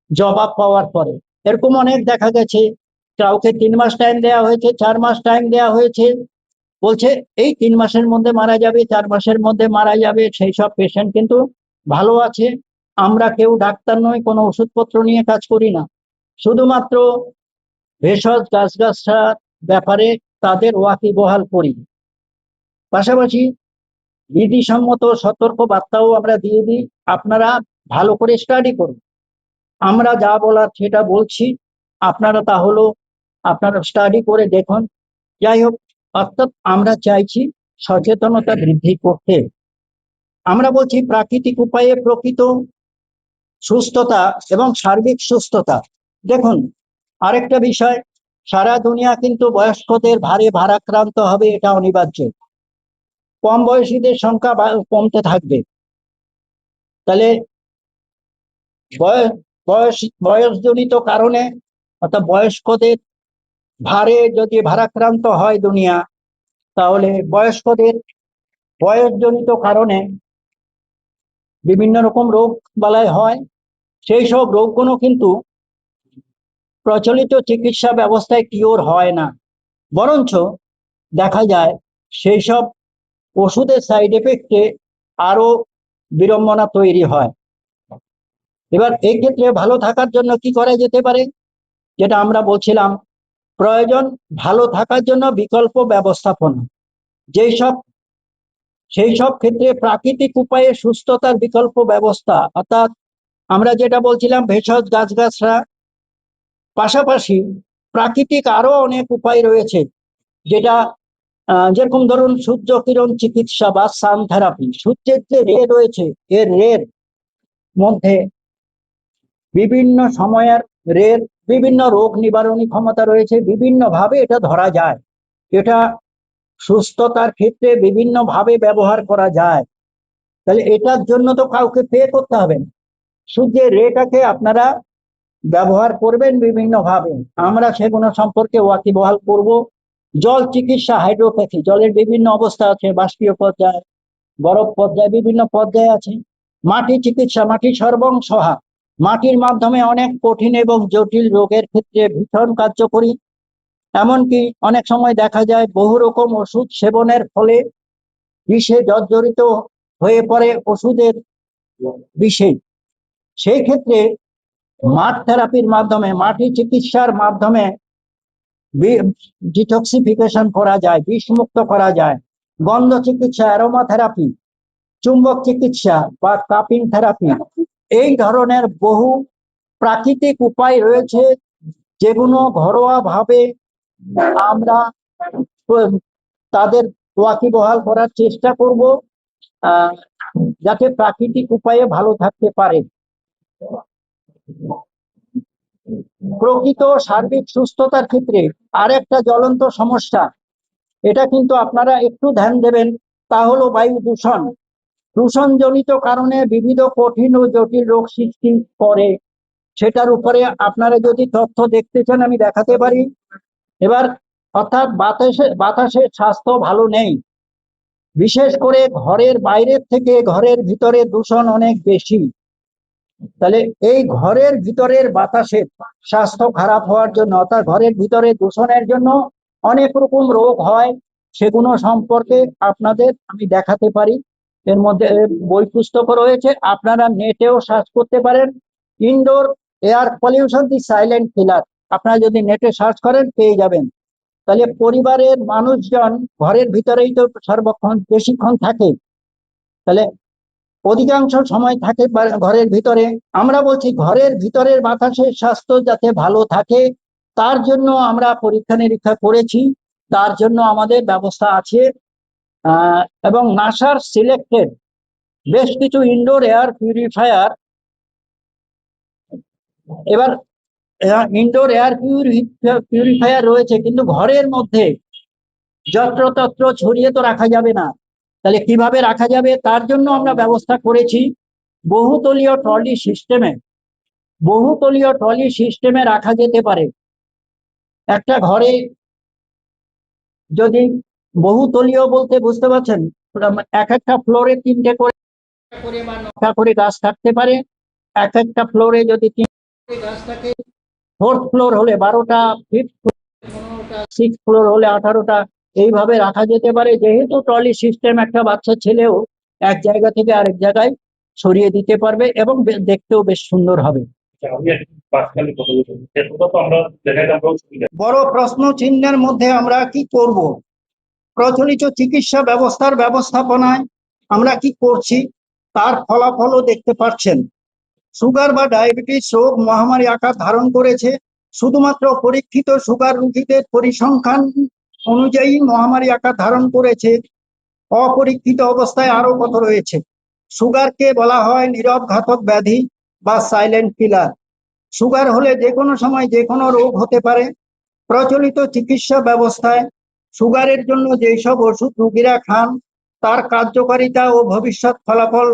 জবাব পাওয়ার পরে। এরকম অনেক দেখা গেছে, কাউকে 3 মাস টাইম দেওয়া হয়েছে, 4 মাস টাইম দেওয়া হয়েছে, বলছে এই 3 মাসের মধ্যে মারা যাবে, 4 মাসের মধ্যে মারা যাবে। সেই সব পেশেন্ট কিন্তু ভালো আছে। আমরা কেউ ডাক্তার নই, কোনো ওষুধপত্র নিয়ে কাজ করি না, শুধুমাত্র ভেষজ গাছগাছরার ব্যাপারে তাদের ওয়াকিবহাল করি। পাশাপাশি বিধিসম্মত সতর্ক বার্তাও আমরা দিয়ে দিই, আপনারা ভালো করে স্টাডি করুন। আমরা যা বলার সেটা বলছি, আপনারা তাহলে আপনারা স্টাডি করে দেখুন। যাই হোক, অর্থাৎ আমরা চাইছি সচেতনতা বৃদ্ধি করতে। আমরা বলছি প্রাকৃতিক উপায়ে প্রকৃত সুস্থতা এবং সার্বিক সুস্থতা। দেখুন আরেকটা বিষয়, সারা দুনিয়া কিন্তু বয়স্কদের ভারে ভারাক্রান্ত হবে, এটা অনিবার্য। কম বয়সীদের সংখ্যা কমতে থাকবে। তাহলে বয়সজনিত কারণে অর্থাৎ বয়স্কদের ভারে যদি ভারাক্রান্ত হয় দুনিয়া, তাহলে বয়স্কদের বয়সজনিত কারণে বিভিন্ন রকম রোগ বালাই হয়। সেই সব রোগগুলো কিন্তু প্রচলিত চিকিৎসা ব্যবস্থায় কিওর হয় না, বরঞ্চ দেখা যায় সেই সব ওষুধের সাইড এফেক্টে আরো বিড়ম্বনা তৈরি হয়। এবার এই ক্ষেত্রে ভালো থাকার জন্য কি করা যেতে পারে, যেটা আমরা বলছিলাম, প্রয়োজন ভালো থাকার জন্য বিকল্প ব্যবস্থাপনা। সেই সব ক্ষেত্রে প্রাকৃতিক উপায়ে সুস্থতার বিকল্প ব্যবস্থা, অর্থাৎ আমরা যেটা বলছিলাম ভেষজ গাছগাছরা, পাশাপাশি প্রাকৃতিক আরো অনেক উপায় রয়েছে, যেটা যেরকম ধরুন সূর্য কিরণ চিকিৎসা বা সান থেরাপি। সূর্যের যে রে রয়েছে, এর রের মধ্যে বিভিন্ন সময়ের রের বিভিন্ন রোগ নিবারণী ক্ষমতা রয়েছে, বিভিন্ন ভাবে এটা ধরা যায়। এটা সুস্থতার ক্ষেত্রে বিভিন্ন ভাবে ব্যবহার করা যায়। তাহলে এটার জন্য তো কাউকে পে করতে হবে না, সূর্যের রেটাকে আপনারা ব্যবহার করবেন বিভিন্ন ভাবে। আমরা সেগুলো সম্পর্কে ওয়াকিবহাল করব। জল চিকিৎসা, হাইড্রোপ্যাথি, জলের বিভিন্ন অবস্থা আছে, বাষ্পীয় পর্যায়ে, বরফ পর্যায়ে, বিভিন্ন পর্যায়ে আছে। মাটি চিকিৎসা, মাটি সর্বংসহা, মাটির মাধ্যমে অনেক কঠিন এবং জটিল রোগের ক্ষেত্রে ভীষণ কার্যকরী। এমনকি অনেক সময় দেখা যায় বহু রকম ওষুধ সেবনের ফলে বিষে জর্জরিত হয়ে পড়ে ওষুধের বিষে। সেই ক্ষেত্রে মাঠ থেরাপির মাধ্যমে, মাটি চিকিৎসার মাধ্যমে ডিটক্সিফিকেশন করা যায়, বিষমুক্ত করা যায়। গন্ধ চিকিৎসা, অ্যারোমা থেরাপি, চুম্বক চিকিৎসা বা কাপিং থেরাপি, এই ধরনের বহু প্রাকৃতিক উপায় রয়েছে, যেগুলো ঘরোয়া ভাবে আমরা তাদের ওয়াকিবহাল করার চেষ্টা করব, যাতে প্রাকৃতিক উপায়ে ভালো থাকতে পারে। প্রকৃত সার্বিক সুস্থতার ক্ষেত্রে আর একটা জ্বলন্ত সমস্যা, এটা কিন্তু আপনারা একটু ধ্যান দেবেন, তা হলো বায়ু দূষণ। দূষণজনিত কারণে বিবিধ কঠিন ও জটিল রোগ সৃষ্টি করে। সেটার উপরে আপনারা যদি তথ্য দেখতে চান আমি দেখাতে পারি। এবার অর্থাৎ বাতাসের স্বাস্থ্য ভালো নেই, বিশেষ করে ঘরের বাইরের থেকে ঘরের ভিতরে দূষণ অনেক বেশি। তাহলে এই ঘরের ভিতরের বাতাসের স্বাস্থ্য খারাপ হওয়ার জন্য, অর্থাৎ ঘরের ভিতরে দূষণের জন্য অনেক রকম রোগ হয়। সেগুলো সম্পর্কে আপনাদের আমি দেখাতে পারি। এর মধ্যে বই পুস্তক রয়েছে, আপনারা নেটেও সার্চ করতে পারেন। ইনডোর এয়ার পলিউশন দি সাইলেন্ট কিলার, আপনারা যদি নেটে সার্চ করেন পেয়ে যাবেন। তাহলে পরিবারের মানুষজন ঘরের ভিতরেই তো সর্বক্ষণ বেশিক্ষণ থাকে, তাহলে অধিকাংশ সময় থাকে ঘরের ভিতরে। আমরা বলছি ঘরের ভিতরের বাতাসের স্বাস্থ্য যাতে ভালো থাকে, তার জন্য আমরা পরীক্ষা নিরীক্ষা করেছি, তার জন্য আমাদের ব্যবস্থা আছে। এবং নাসার সিলেক্টেড বেশ কিছু ইনডোর এয়ার পিউরিফায়ার, এবার ইনডোর এয়ার পিউরিফায়ার রয়েছে, কিন্তু ঘরের মধ্যে যত্রতত্র ছড়িয়ে তো রাখা যাবে না। তাহলে কিভাবে রাখা যাবে, তার জন্য আমরা ব্যবস্থা করেছি বহুতলীয় ট্রলি সিস্টেমে রাখা যেতে পারে। একটা ঘরে যদি বহুতলীয় বলতে বুঝতে পারছেন, এক একটা ফ্লোরে 3টে করে বা 9টা করে গাছ থাকতে পারে। এক একটা ফ্লোরে যদি 3টে গাছ থাকে, 4th ফ্লোর হলে 12টা, 5th ফ্লোর 15টা, 6th ফ্লোর হলে 18টা, এইভাবে রাখা যেতে পারে। যেহেতু ট্রলি সিস্টেম, একটা বাচ্চা ছেলেও এক জায়গা থেকে আরেক জায়গায় ছড়িয়ে দিতে পারবে এবং দেখতেও বেশ সুন্দর হবে। বড় প্রশ্ন চিহ্নের মধ্যে আমরা কি করব, প্রচলিত চিকিৎসা ব্যবস্থার ব্যবস্থাপনায় আমরা কি করছি তার ফলাফলও দেখতে পাচ্ছেন। সুগার বা ডায়াবেটিস রোগ মহামারী আকার ধারণ করেছে। শুধুমাত্র পরীক্ষিত সুগার রোগীদের পরিসংখ্যান অনুযায়ী মহামারী আকার ধারণ করেছে। অপরীক্ষিত অবস্থায় আরো কত রয়েছে। সুগারকে বলা হয় নীরব ঘাতক ব্যাধি বা সাইলেন্ট কিলার। সুগার হলে যে কোনো সময় যে কোনো রোগ হতে পারে। প্রচলিত চিকিৎসা ব্যবস্থায় সুগারের জন্য যেসব ওষুধ রোগীরা খান তার কার্যকারিতা ও ভবিষ্যৎ ফলাফল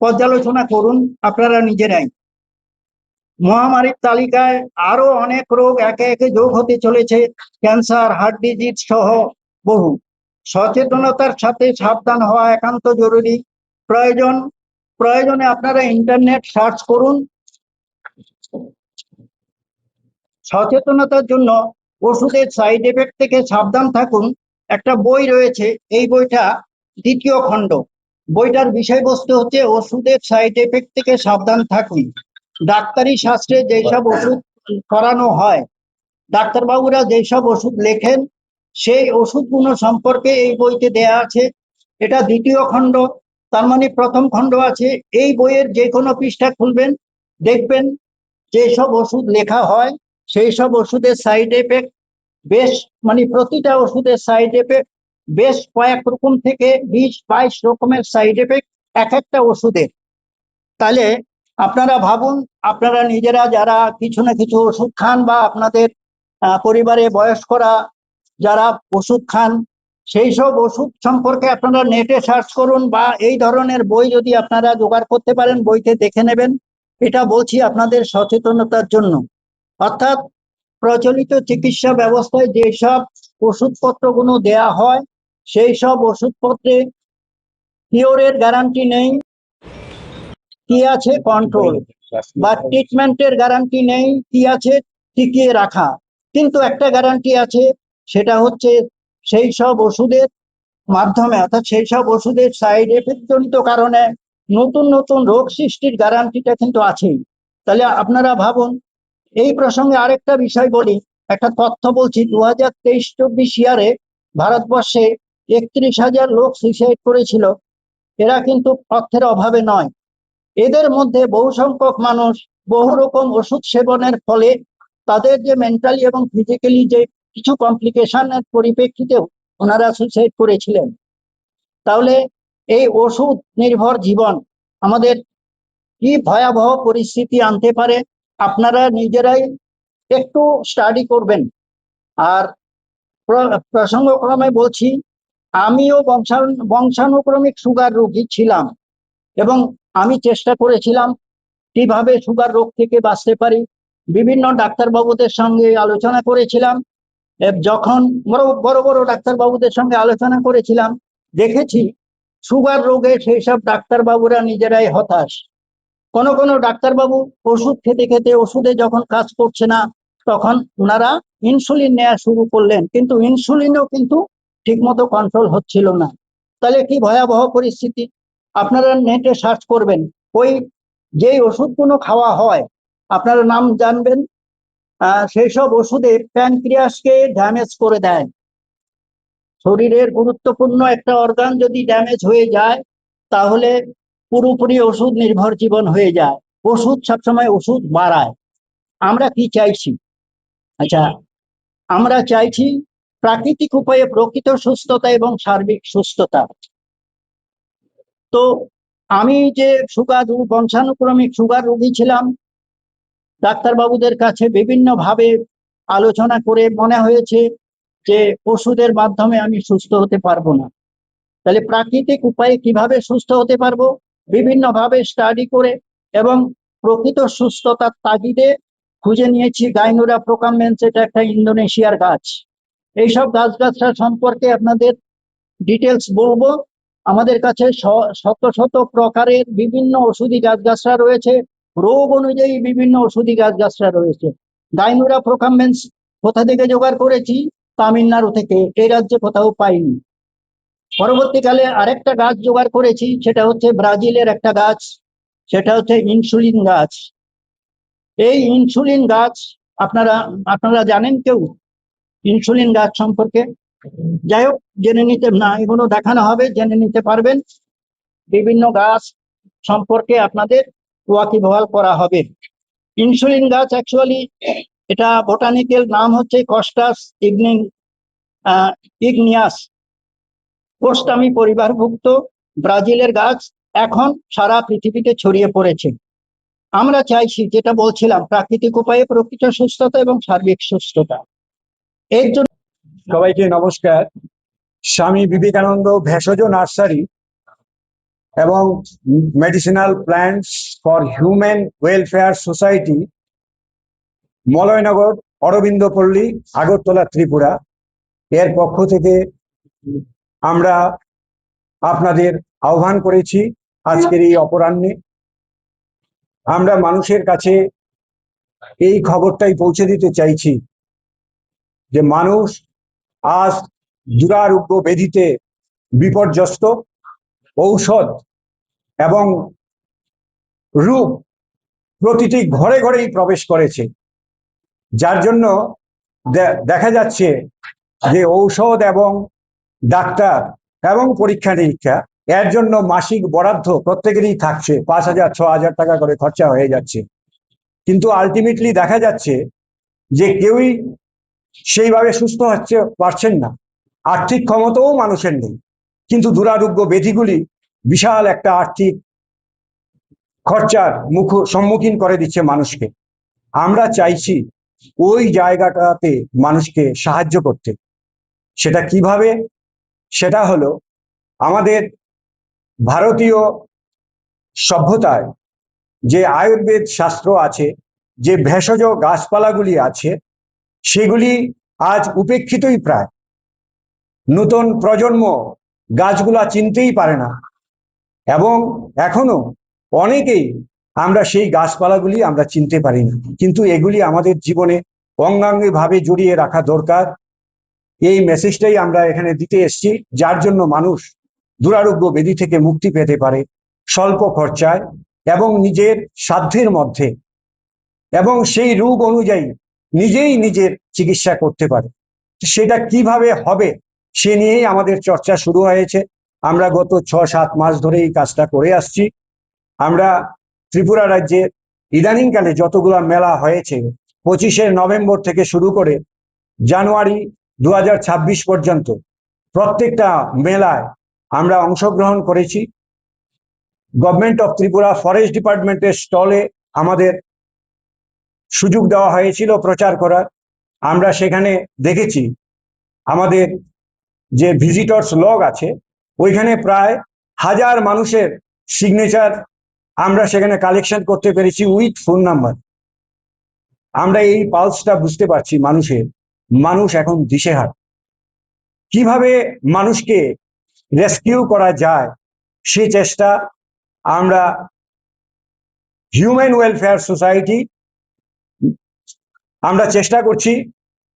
পর্যালোচনা করুন আপনারা নিজেরাই। মহামারীর তালিকায় আরো অনেক রোগ একে একে যোগ হতে চলেছে, ক্যান্সার, হার্ট ডিজিজ সহ বহু। সচেতনতার সাথে সাবধান হওয়া একান্ত জরুরি। প্রয়োজনে আপনারা ইন্টারনেট সার্চ করুন। সচেতনতার জন্য ওষুধের সাইড এফেক্ট থেকে সাবধান থাকুন একটা বই রয়েছে, এই বইটা 2য় খণ্ড। বইটার বিষয়বস্তু হচ্ছে ওষুধের সাইড এফেক্ট থেকে সাবধান থাকুন। ডাক্তারি শাস্ত্রে যেসব ওষুধ করানো হয়, ডাক্তারবাবুরা যেসব ওষুধ লেখেন সেই ওষুধগুলো সম্পর্কে এই বইতে দেয়া আছে। এটা 2য় খণ্ড, তার মানে 1ম খণ্ড আছে। এই বইয়ের যে কোনো পৃষ্ঠা খুলবেন, দেখবেন যেসব ওষুধ লেখা হয় সেই সব ওষুধের সাইড এফেক্ট বেশ, মানে প্রতিটা ওষুধের সাইড এফেক্ট বেশ কয়েক রকম থেকে 20-22 রকমের সাইড এফেক্ট এক একটা ওষুধের। তাহলে আপনারা ভাবুন, আপনারা নিজেরা যারা কিছু না কিছু ওষুধ খান বা আপনাদের পরিবারে বয়স্করা যারা ওষুধ খান, সেই সব ওষুধ সম্পর্কে আপনারা নেটে সার্চ করুন, বা এই ধরনের বই যদি আপনারা জোগাড় করতে পারেন বইতে দেখে নেবেন। এটা বলছি আপনাদের সচেতনতার জন্য। অর্থাৎ প্রচলিত চিকিৎসা ব্যবস্থায় যেসব ওষুধপত্রগুলো দেয়া হয় সেই সব ওষুধপত্রে কিওরের গ্যারান্টি নেই, কি আছে কন্ট্রোল, বা ট্রিটমেন্টের গ্যারান্টি নেই, কি আছে টিকিয়ে রাখা। কিন্তু একটা গ্যারান্টি আছে, সেটা হচ্ছে সেই সব ওষুধের মাধ্যমে, অর্থাৎ সেই সব ওষুধের সাইড এফেক্ট জনিত কারণে নতুন নতুন রোগ সৃষ্টির গ্যারান্টিটা কিন্তু আছেই। তাহলে আপনারা ভাবুন। এই প্রসঙ্গে আরেকটা বিষয় বলি, একটা তথ্য বলছি। 2023-24 ইয়ারে ভারতবর্ষে 31,000 লোক সুইসাইড করেছিল। এরা কিন্তু অর্থের অভাবে নয়, এদের মধ্যে বহু সংখ্যক মানুষ বহু রকম ওষুধ সেবনের ফলে তাদের যে মেন্টালি এবং ফিজিক্যালি যে কিছু কমপ্লিকেশনের পরিপ্রেক্ষিতেও ওনারা সুইসাইড করেছিলেন। তাহলে এই ওষুধ নির্ভর জীবন আমাদের কি ভয়াবহ পরিস্থিতি আনতে পারে, আপনারা নিজেরাই একটু স্টাডি করবেন। আর প্রসঙ্গক্রমে বলছি, আমিও বংশানুক্রমিক সুগার রোগী ছিলাম, এবং আমি চেষ্টা করেছিলাম কিভাবে সুগার রোগ থেকে বাঁচতে পারি। বিভিন্ন ডাক্তারবাবুদের সঙ্গে আলোচনা করেছিলাম। যখন বড় বড় ডাক্তারবাবুদের সঙ্গে আলোচনা করেছিলাম, দেখেছি সুগার রোগে সেই সব ডাক্তারবাবুরা নিজেরাই হতাশ। কোনো ডাক্তারবাবু ওষুধ খেতে খেতে ওষুধে যখন কাজ করছে না, তখন ওনারা ইনসুলিন নেওয়া শুরু করলেন, কিন্তু ইনসুলিনও কিন্তু ঠিকমতো কন্ট্রোল হচ্ছিল না। তাহলে কি ভয়াবহ পরিস্থিতি। আপনারা নেটে সার্চ করবেন, ওই যেই ওষুধগুলো খাওয়া হয় আপনারা নাম জানবেন, সেই সব ওষুধে প্যানক্রিয়াসকে ড্যামেজ করে দেয়। শরীরের গুরুত্বপূর্ণ একটা অর্গান যদি ড্যামেজ হয়ে যায়, তাহলে পুরোপুরি ওষুধ নির্ভর জীবন হয়ে যায়। ওষুধ সবসময় ওষুধ বাড়ায়। আমরা কি চাইছি? আচ্ছা, আমরা চাইছি প্রাকৃতিক উপায়ে প্রকৃত সুস্থতা এবং সার্বিক সুস্থতা। তো আমি যে বংশানুক্রমিক সুগার রোগী ছিলাম, ডাক্তারবাবুদের কাছে বিভিন্নভাবে আলোচনা করে মনে হয়েছে যে ওষুধের মাধ্যমে আমি সুস্থ হতে পারবো না। তাহলে প্রাকৃতিক উপায়ে কিভাবে সুস্থ হতে পারবো, বিভিন্নভাবে স্টাডি করে এবং প্রকৃত সুস্থতার তাগিদে খুঁজে নিয়েছি গাইনুরা প্রোকাম্বেন্স। এটা একটা ইন্দোনেশিয়ার গাছ। এইসব গাছগাছরা সম্পর্কে আপনাদের ডিটেলস বলবো। আমাদের কাছে শত শত প্রকারের বিভিন্ন ওষুধি গাছগাছরা রয়েছে, রোগ অনুযায়ী বিভিন্ন ওষুধি গাছগাছরা রয়েছে। গাইনুরা প্রোকাম্বেন্স কোথা থেকে জোগাড় করেছি? তামিলনাড়ু থেকে, এই রাজ্যে কোথাও পাইনি। পরবর্তীকালে আরেকটা গাছ জোগাড় করেছি, সেটা হচ্ছে ব্রাজিলের একটা গাছ, সেটা হচ্ছে ইনসুলিন গাছ। এই ইনসুলিন গাছ আপনারা জানেন কেউ ইনসুলিন গাছ সম্পর্কে? যাই হোক, জেনে নিতে না, এগুলো দেখানো হবে, জেনে নিতে পারবেন। বিভিন্ন গাছ সম্পর্কে আপনাদের ওয়াকিবহাল করা হবে। ইনসুলিন গাছ অ্যাকচুয়ালি এটা বোটানিক্যাল নাম হচ্ছে কস্টাস ইগনিয়াস, কোস্টামি পরিবারভুক্ত ব্রাজিলের গাছ। এখন সারা পৃথিবীতে ছড়িয়ে পড়েছে। আমরা চাইছি, যেটা বলছিলাম, প্রাকৃতিক উপায়ে প্রকৃত সুস্থতা এবং সার্বিক সুস্থতা। এর জন্য সবাইকে নমস্কার। স্বামী বিবেকানন্দ ভেষজ নার্সারি এবং medicinal plants for human welfare society, Malaynagar, Aurobindo Palli, Agartala, Tripura, এর পক্ষ থেকে আমরা আপনাদের আহ্বান করেছি আজকের এই অপরাহ্নে। আমরা মানুষের কাছে এই খবরটাই পৌঁছে দিতে চাইছি যে মানুষ আজ দুরারোগ্য ব্যাধিতে বিপর্যস্ত। ঔষধ এবং রোগ প্রতিটি ঘরে ঘরেই প্রবেশ করেছে, যার জন্য দেখা যাচ্ছে যে ঔষধ এবং ডাক্তার এবং পরীক্ষা নিরীক্ষা এর জন্য মাসিক বরাদ্দ প্রত্যেকেরই থাকছে, 5,000 6,000 টাকা করে খরচা হয়ে যাচ্ছে। কিন্তু আলটিমেটলি দেখা যাচ্ছে যে কেউই সেইভাবে সুস্থ হচ্ছে পারছেন না। আর্থিক ক্ষমতাও মানুষের নেই, কিন্তু ব্যাধিগুলি বিশাল একটা আর্থিক খরচার সম্মুখীন করে দিচ্ছে মানুষকে। আমরা চাইছি ওই জায়গাটাতে মানুষকে সাহায্য করতে। সেটা কিভাবে? সেটা হলো আমাদের ভারতীয় সভ্যতায় যে আয়ুর্বেদ শাস্ত্র আছে, যে ভেষজ গাছপালাগুলি আছে, সেগুলি আজ উপেক্ষিতই প্রায়। নতুন প্রজন্ম গাছগুলা চিনতেই পারে না, এবং এখনো অনেকেই আমরা সেই গাছপালাগুলি আমরা চিনতে পারি না। কিন্তু এগুলি আমাদের জীবনে অঙ্গাঙ্গিভাবে জড়িয়ে রাখা দরকার। এই মেসেজটাই আমরা এখানে দিতে এসেছি, যার জন্য মানুষ দুরারোগ্য ব্যাধি থেকে মুক্তি পেতে পারে স্বল্প খরচায় এবং নিজের সাধ্যের মধ্যে, এবং সেই রোগ অনুযায়ী নিজেই নিজের চিকিৎসা করতে পারে। সেটা কিভাবে হবে সে নিয়েই আমাদের চর্চা শুরু হয়েছে। আমরা গত 6-7 মাস ধরে এই কাজটা করে আসছি। আমরা ত্রিপুরা রাজ্যে ইদানিংকালে যতগুলো মেলা হয়েছে, 25শে নভেম্বর থেকে শুরু করে জানুয়ারি 2026 পর্যন্ত প্রত্যেকটা মেলায় আমরা অংশগ্রহণ করেছি। গভর্নমেন্ট অফ ত্রিপুরা ফরেস্ট ডিপার্টমেন্টের স্টলে আমাদের সুযোগ দেওয়া হয়েছিল প্রচার করার। আমরা সেখানে দেখেছি আমাদের যে ভিজিটর্স লগ আছে, ওইখানে প্রায় 1000 মানুষের সিগনেচার আমরা সেখানে কালেকশন করতে পেরেছি উইথ ফোন নাম্বার। আমরা এই পালসটা বুঝতে পারছি মানুষ এখন দিশেহারা। কিভাবে মানুষকে রেস্কিউ করা যায় সে চেষ্টা আমরা হিউম্যান ওয়েলফেয়ার সোসাইটি আমরা চেষ্টা করছি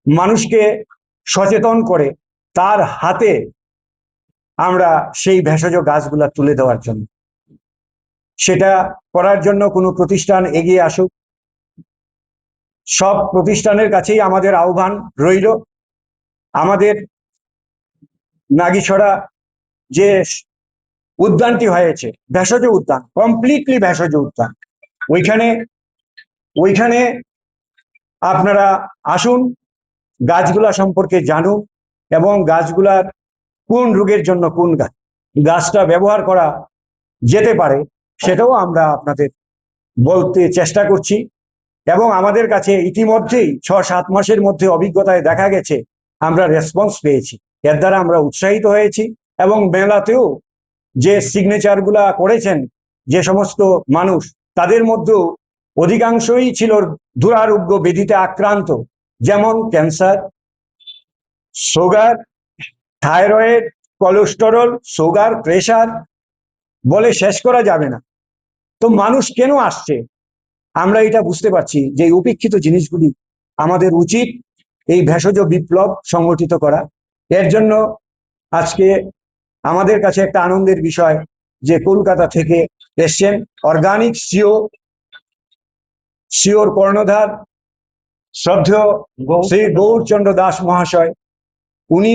মানুষকে সচেতন করে তার হাতে আমরা সেই ভেষজ গাছগুলা তুলে দেওয়ার জন্য। সেটা করার জন্য কোনো প্রতিষ্ঠান এগিয়ে আসুক। সব প্রতিষ্ঠানের কাছেই আমাদের আহ্বান রইল। আমাদের নাগিছড়া যে উদ্যানটি হয়েছে, ভেষজ উদ্যান, কমপ্লিটলি ভেষজ উদ্যান, ওইখানে আপনারা আসুন, গাছগুলা সম্পর্কে জানুন, এবং গাছগুলার কোন রোগের জন্য কোন গাছটা ব্যবহার করা যেতে পারে সেটাও আমরা আপনাদের বলতে চেষ্টা করছি। এবং আমাদের কাছে ইতিমধ্যেই 6-7 মাসের মধ্যে অভিজ্ঞতায় দেখা গেছে আমরা রেসপন্স পেয়েছি, এর দ্বারা আমরা উৎসাহিত হয়েছি। এবং মেলাতেও যে সিগনেচারগুলা করেছেন যে সমস্ত মানুষ, তাদের মধ্যেও অধিকাংশই ছিল দুরারোগ্য ব্যাধিতে আক্রান্ত, যেমন cancer, sugar, thyroid, cholesterol, sugar, pressure, বলে শেষ করা যাবে না। তো মানুষ কেন আসছে? আমরা এটা বুঝতে পারছি যে উপেক্ষিত জিনিসগুলি আমাদের উচিত এই ভেষজ বিপ্লব সংগঠিত করা। এর জন্য আজকে আমাদের কাছে একটা আনন্দের বিষয় যে কলকাতা থেকে এসছেন অর্গানিক সিওর কর্ণধার শ্রদ্ধেয় শ্রী গৌরচন্দ্র দাস মহাশয়। উনি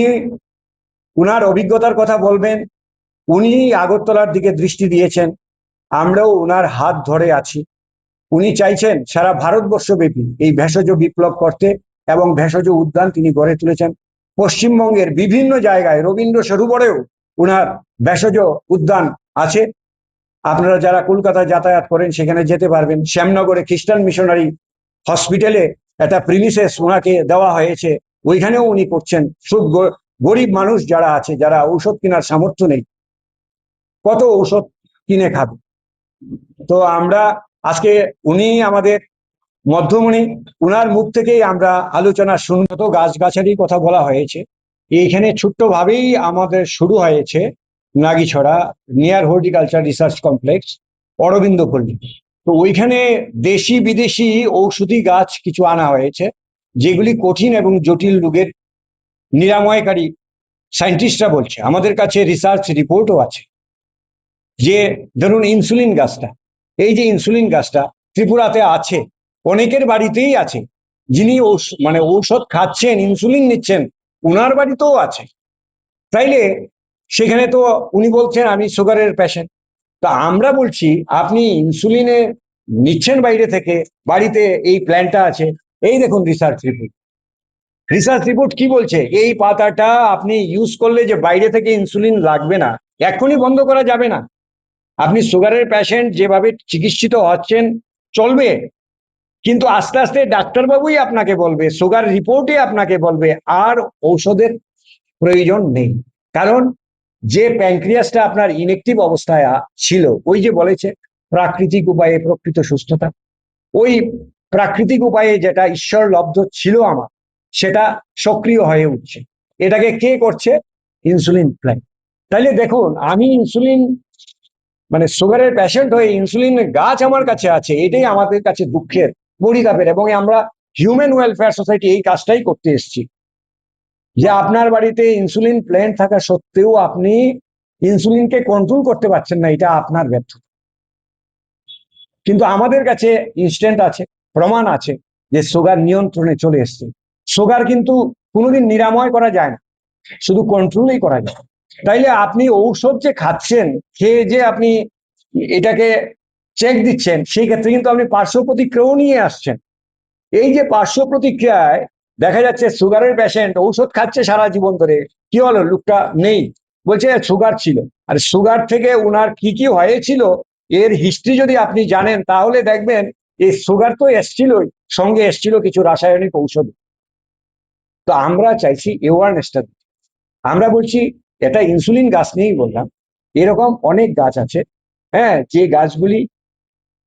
উনার অভিজ্ঞতার কথা বলবেন। উনি আগরতলার দিকে দৃষ্টি দিয়েছেন, আমরাও উনার হাত ধরে আছি। উনি চাইছেন সারা ভারতবর্ষব্যাপী এই ভেষজ বিপ্লব করতে, এবং ভেষজ উদ্যান তিনি গড়ে তুলেছেন। পশ্চিমবঙ্গের বিভিন্ন জায়গায় রবীন্দ্র সরোবরেও উনার ভেষজ উদ্যান আছে। আপনারা যারা কলকাতায় যাতায়াত করেন সেখানে যেতে পারবেন। শ্যামনগরে খ্রিস্টান মিশনারি হসপিটালে একটা প্রিমিসেস ওনাকে দেওয়া হয়েছে, ওইখানেও উনি করছেন। খুব গরিব মানুষ যারা আছে, যারা ঔষধ কেনার সামর্থ্য নেই, কত ঔষধ কিনে খাবে? তো আমরা আজকে উনি আমাদের মধ্যমণি, উনার মুখ থেকেই আমরা আলোচনা শুনব। তো গাছগাছালির কথা বলা হয়েছে, এইখানে ছোট্টভাবেই আমাদের শুরু হয়েছে Nagichhara near horticulture research complex Aurobindo Palli. তো ওইখানে দেশি বিদেশি ঔষধি গাছ কিছু আনা হয়েছে, যেগুলি কঠিন এবং জটিল রোগের নিরাময়কারী। সায়েন্টিস্টরা বলছে, আমাদের কাছে রিসার্চ রিপোর্টও আছে, যে ধরুন ইনসুলিন গাছটা, এই যে ইনসুলিন গাছটা ত্রিপুরাতে আছে, অনেকের বাড়িতেই আছে। যিনি মানে ঔষধ খাচ্ছেন, ইনসুলিন নিচ্ছেন, উনার বাড়িতেও আছে। তাইলে সেখানে তো উনি বলছেন আমি সুগারের পেশেন্ট। তা আমরা বলছি আপনি ইনসুলিনে নিচ্ছেন বাইরে থেকে, বাড়িতে এই প্ল্যানটা আছে। এই দেখুন রিসার্চ রিপোর্ট। রিসার্চ রিপোর্ট কি বলছে? এই পাতাটা আপনি ইউজ করলে যে বাইরে থেকে ইনসুলিন লাগবে না, এখনই বন্ধ করা যাবে না। আপনি সুগারের পেশেন্ট যেভাবে চিকিৎসিত হচ্ছেন চলবে, কিন্তু আস্তে আস্তে ডাক্তারবাবুই আপনাকে বলবে, সুগার রিপোর্টে আপনাকে বলবে আর ঔষধের প্রয়োজন নেই। কারণ যে প্যানক্রিয়াসটা আপনার ইনএক্টিভ অবস্থায় ছিল, ওই যে বলেছে প্রাকৃতিক উপায়ে প্রকৃত সুস্থতা, ওই প্রাকৃতিক উপায়ে যেটা ঈশ্বর লব্ধ ছিল আমার, সেটা সক্রিয় হয়ে উঠছে। এটাকে কে করছে? Insulin plant. তাইলে দেখুন, আমি ইনসুলিন মানে সুগারের পেশেন্ট হয়ে ইনসুলিনের গাছ আমার কাছে আছে, এটাই আমাদের কাছে দুঃখের, পরিতাপের। এবং আমরা হিউম্যান ওয়েলফেয়ার সোসাইটি এই কাজটাই করতে এসেছি, যে আপনার বাড়িতে ইনসুলিন প্ল্যান্ট থাকা সত্ত্বেও আপনি ইনসুলিনকে কন্ট্রোল করতে পারছেন না, এটা আপনার ব্যর্থতা। কিন্তু আমাদের কাছে ইনস্ট্যান্ট আছে, প্রমাণ আছে যে সুগার নিয়ন্ত্রণে চলে এসছে। সুগার কিন্তু কোনোদিন নিরাময় করা যায় না, শুধু কন্ট্রোলই করা যায়। তাইলে আপনি ঔষধ যে খাচ্ছেন, খেয়ে যে আপনি এটাকে চেক দিচ্ছেন, সেই ক্ষেত্রে কিন্তু আপনি পার্শ্ব প্রতিক্রিয়াও নিয়ে আসছেন। এই যে পার্শ্ব প্রতিক্রিয়ায় দেখা যাচ্ছে সুগারের পেশেন্ট ঔষধ খাচ্ছে সারা জীবন ধরে, কি হলো? লোকটা নেই, বলছে সুগার ছিল। আর সুগার থেকে উনার কি কি হয়েছিল এর হিস্ট্রি যদি আপনি জানেন, তাহলে দেখবেন এই সুগার তো এসছিলই, সঙ্গে এসছিল কিছু রাসায়নিক ঔষধ। তো আমরা চাইছি অ্যাওয়ারনেসটা। আমরা বলছি, এটা ইনসুলিন গাছ নিয়েই বললাম, এরকম অনেক গাছ আছে, হ্যাঁ, যে গাছগুলি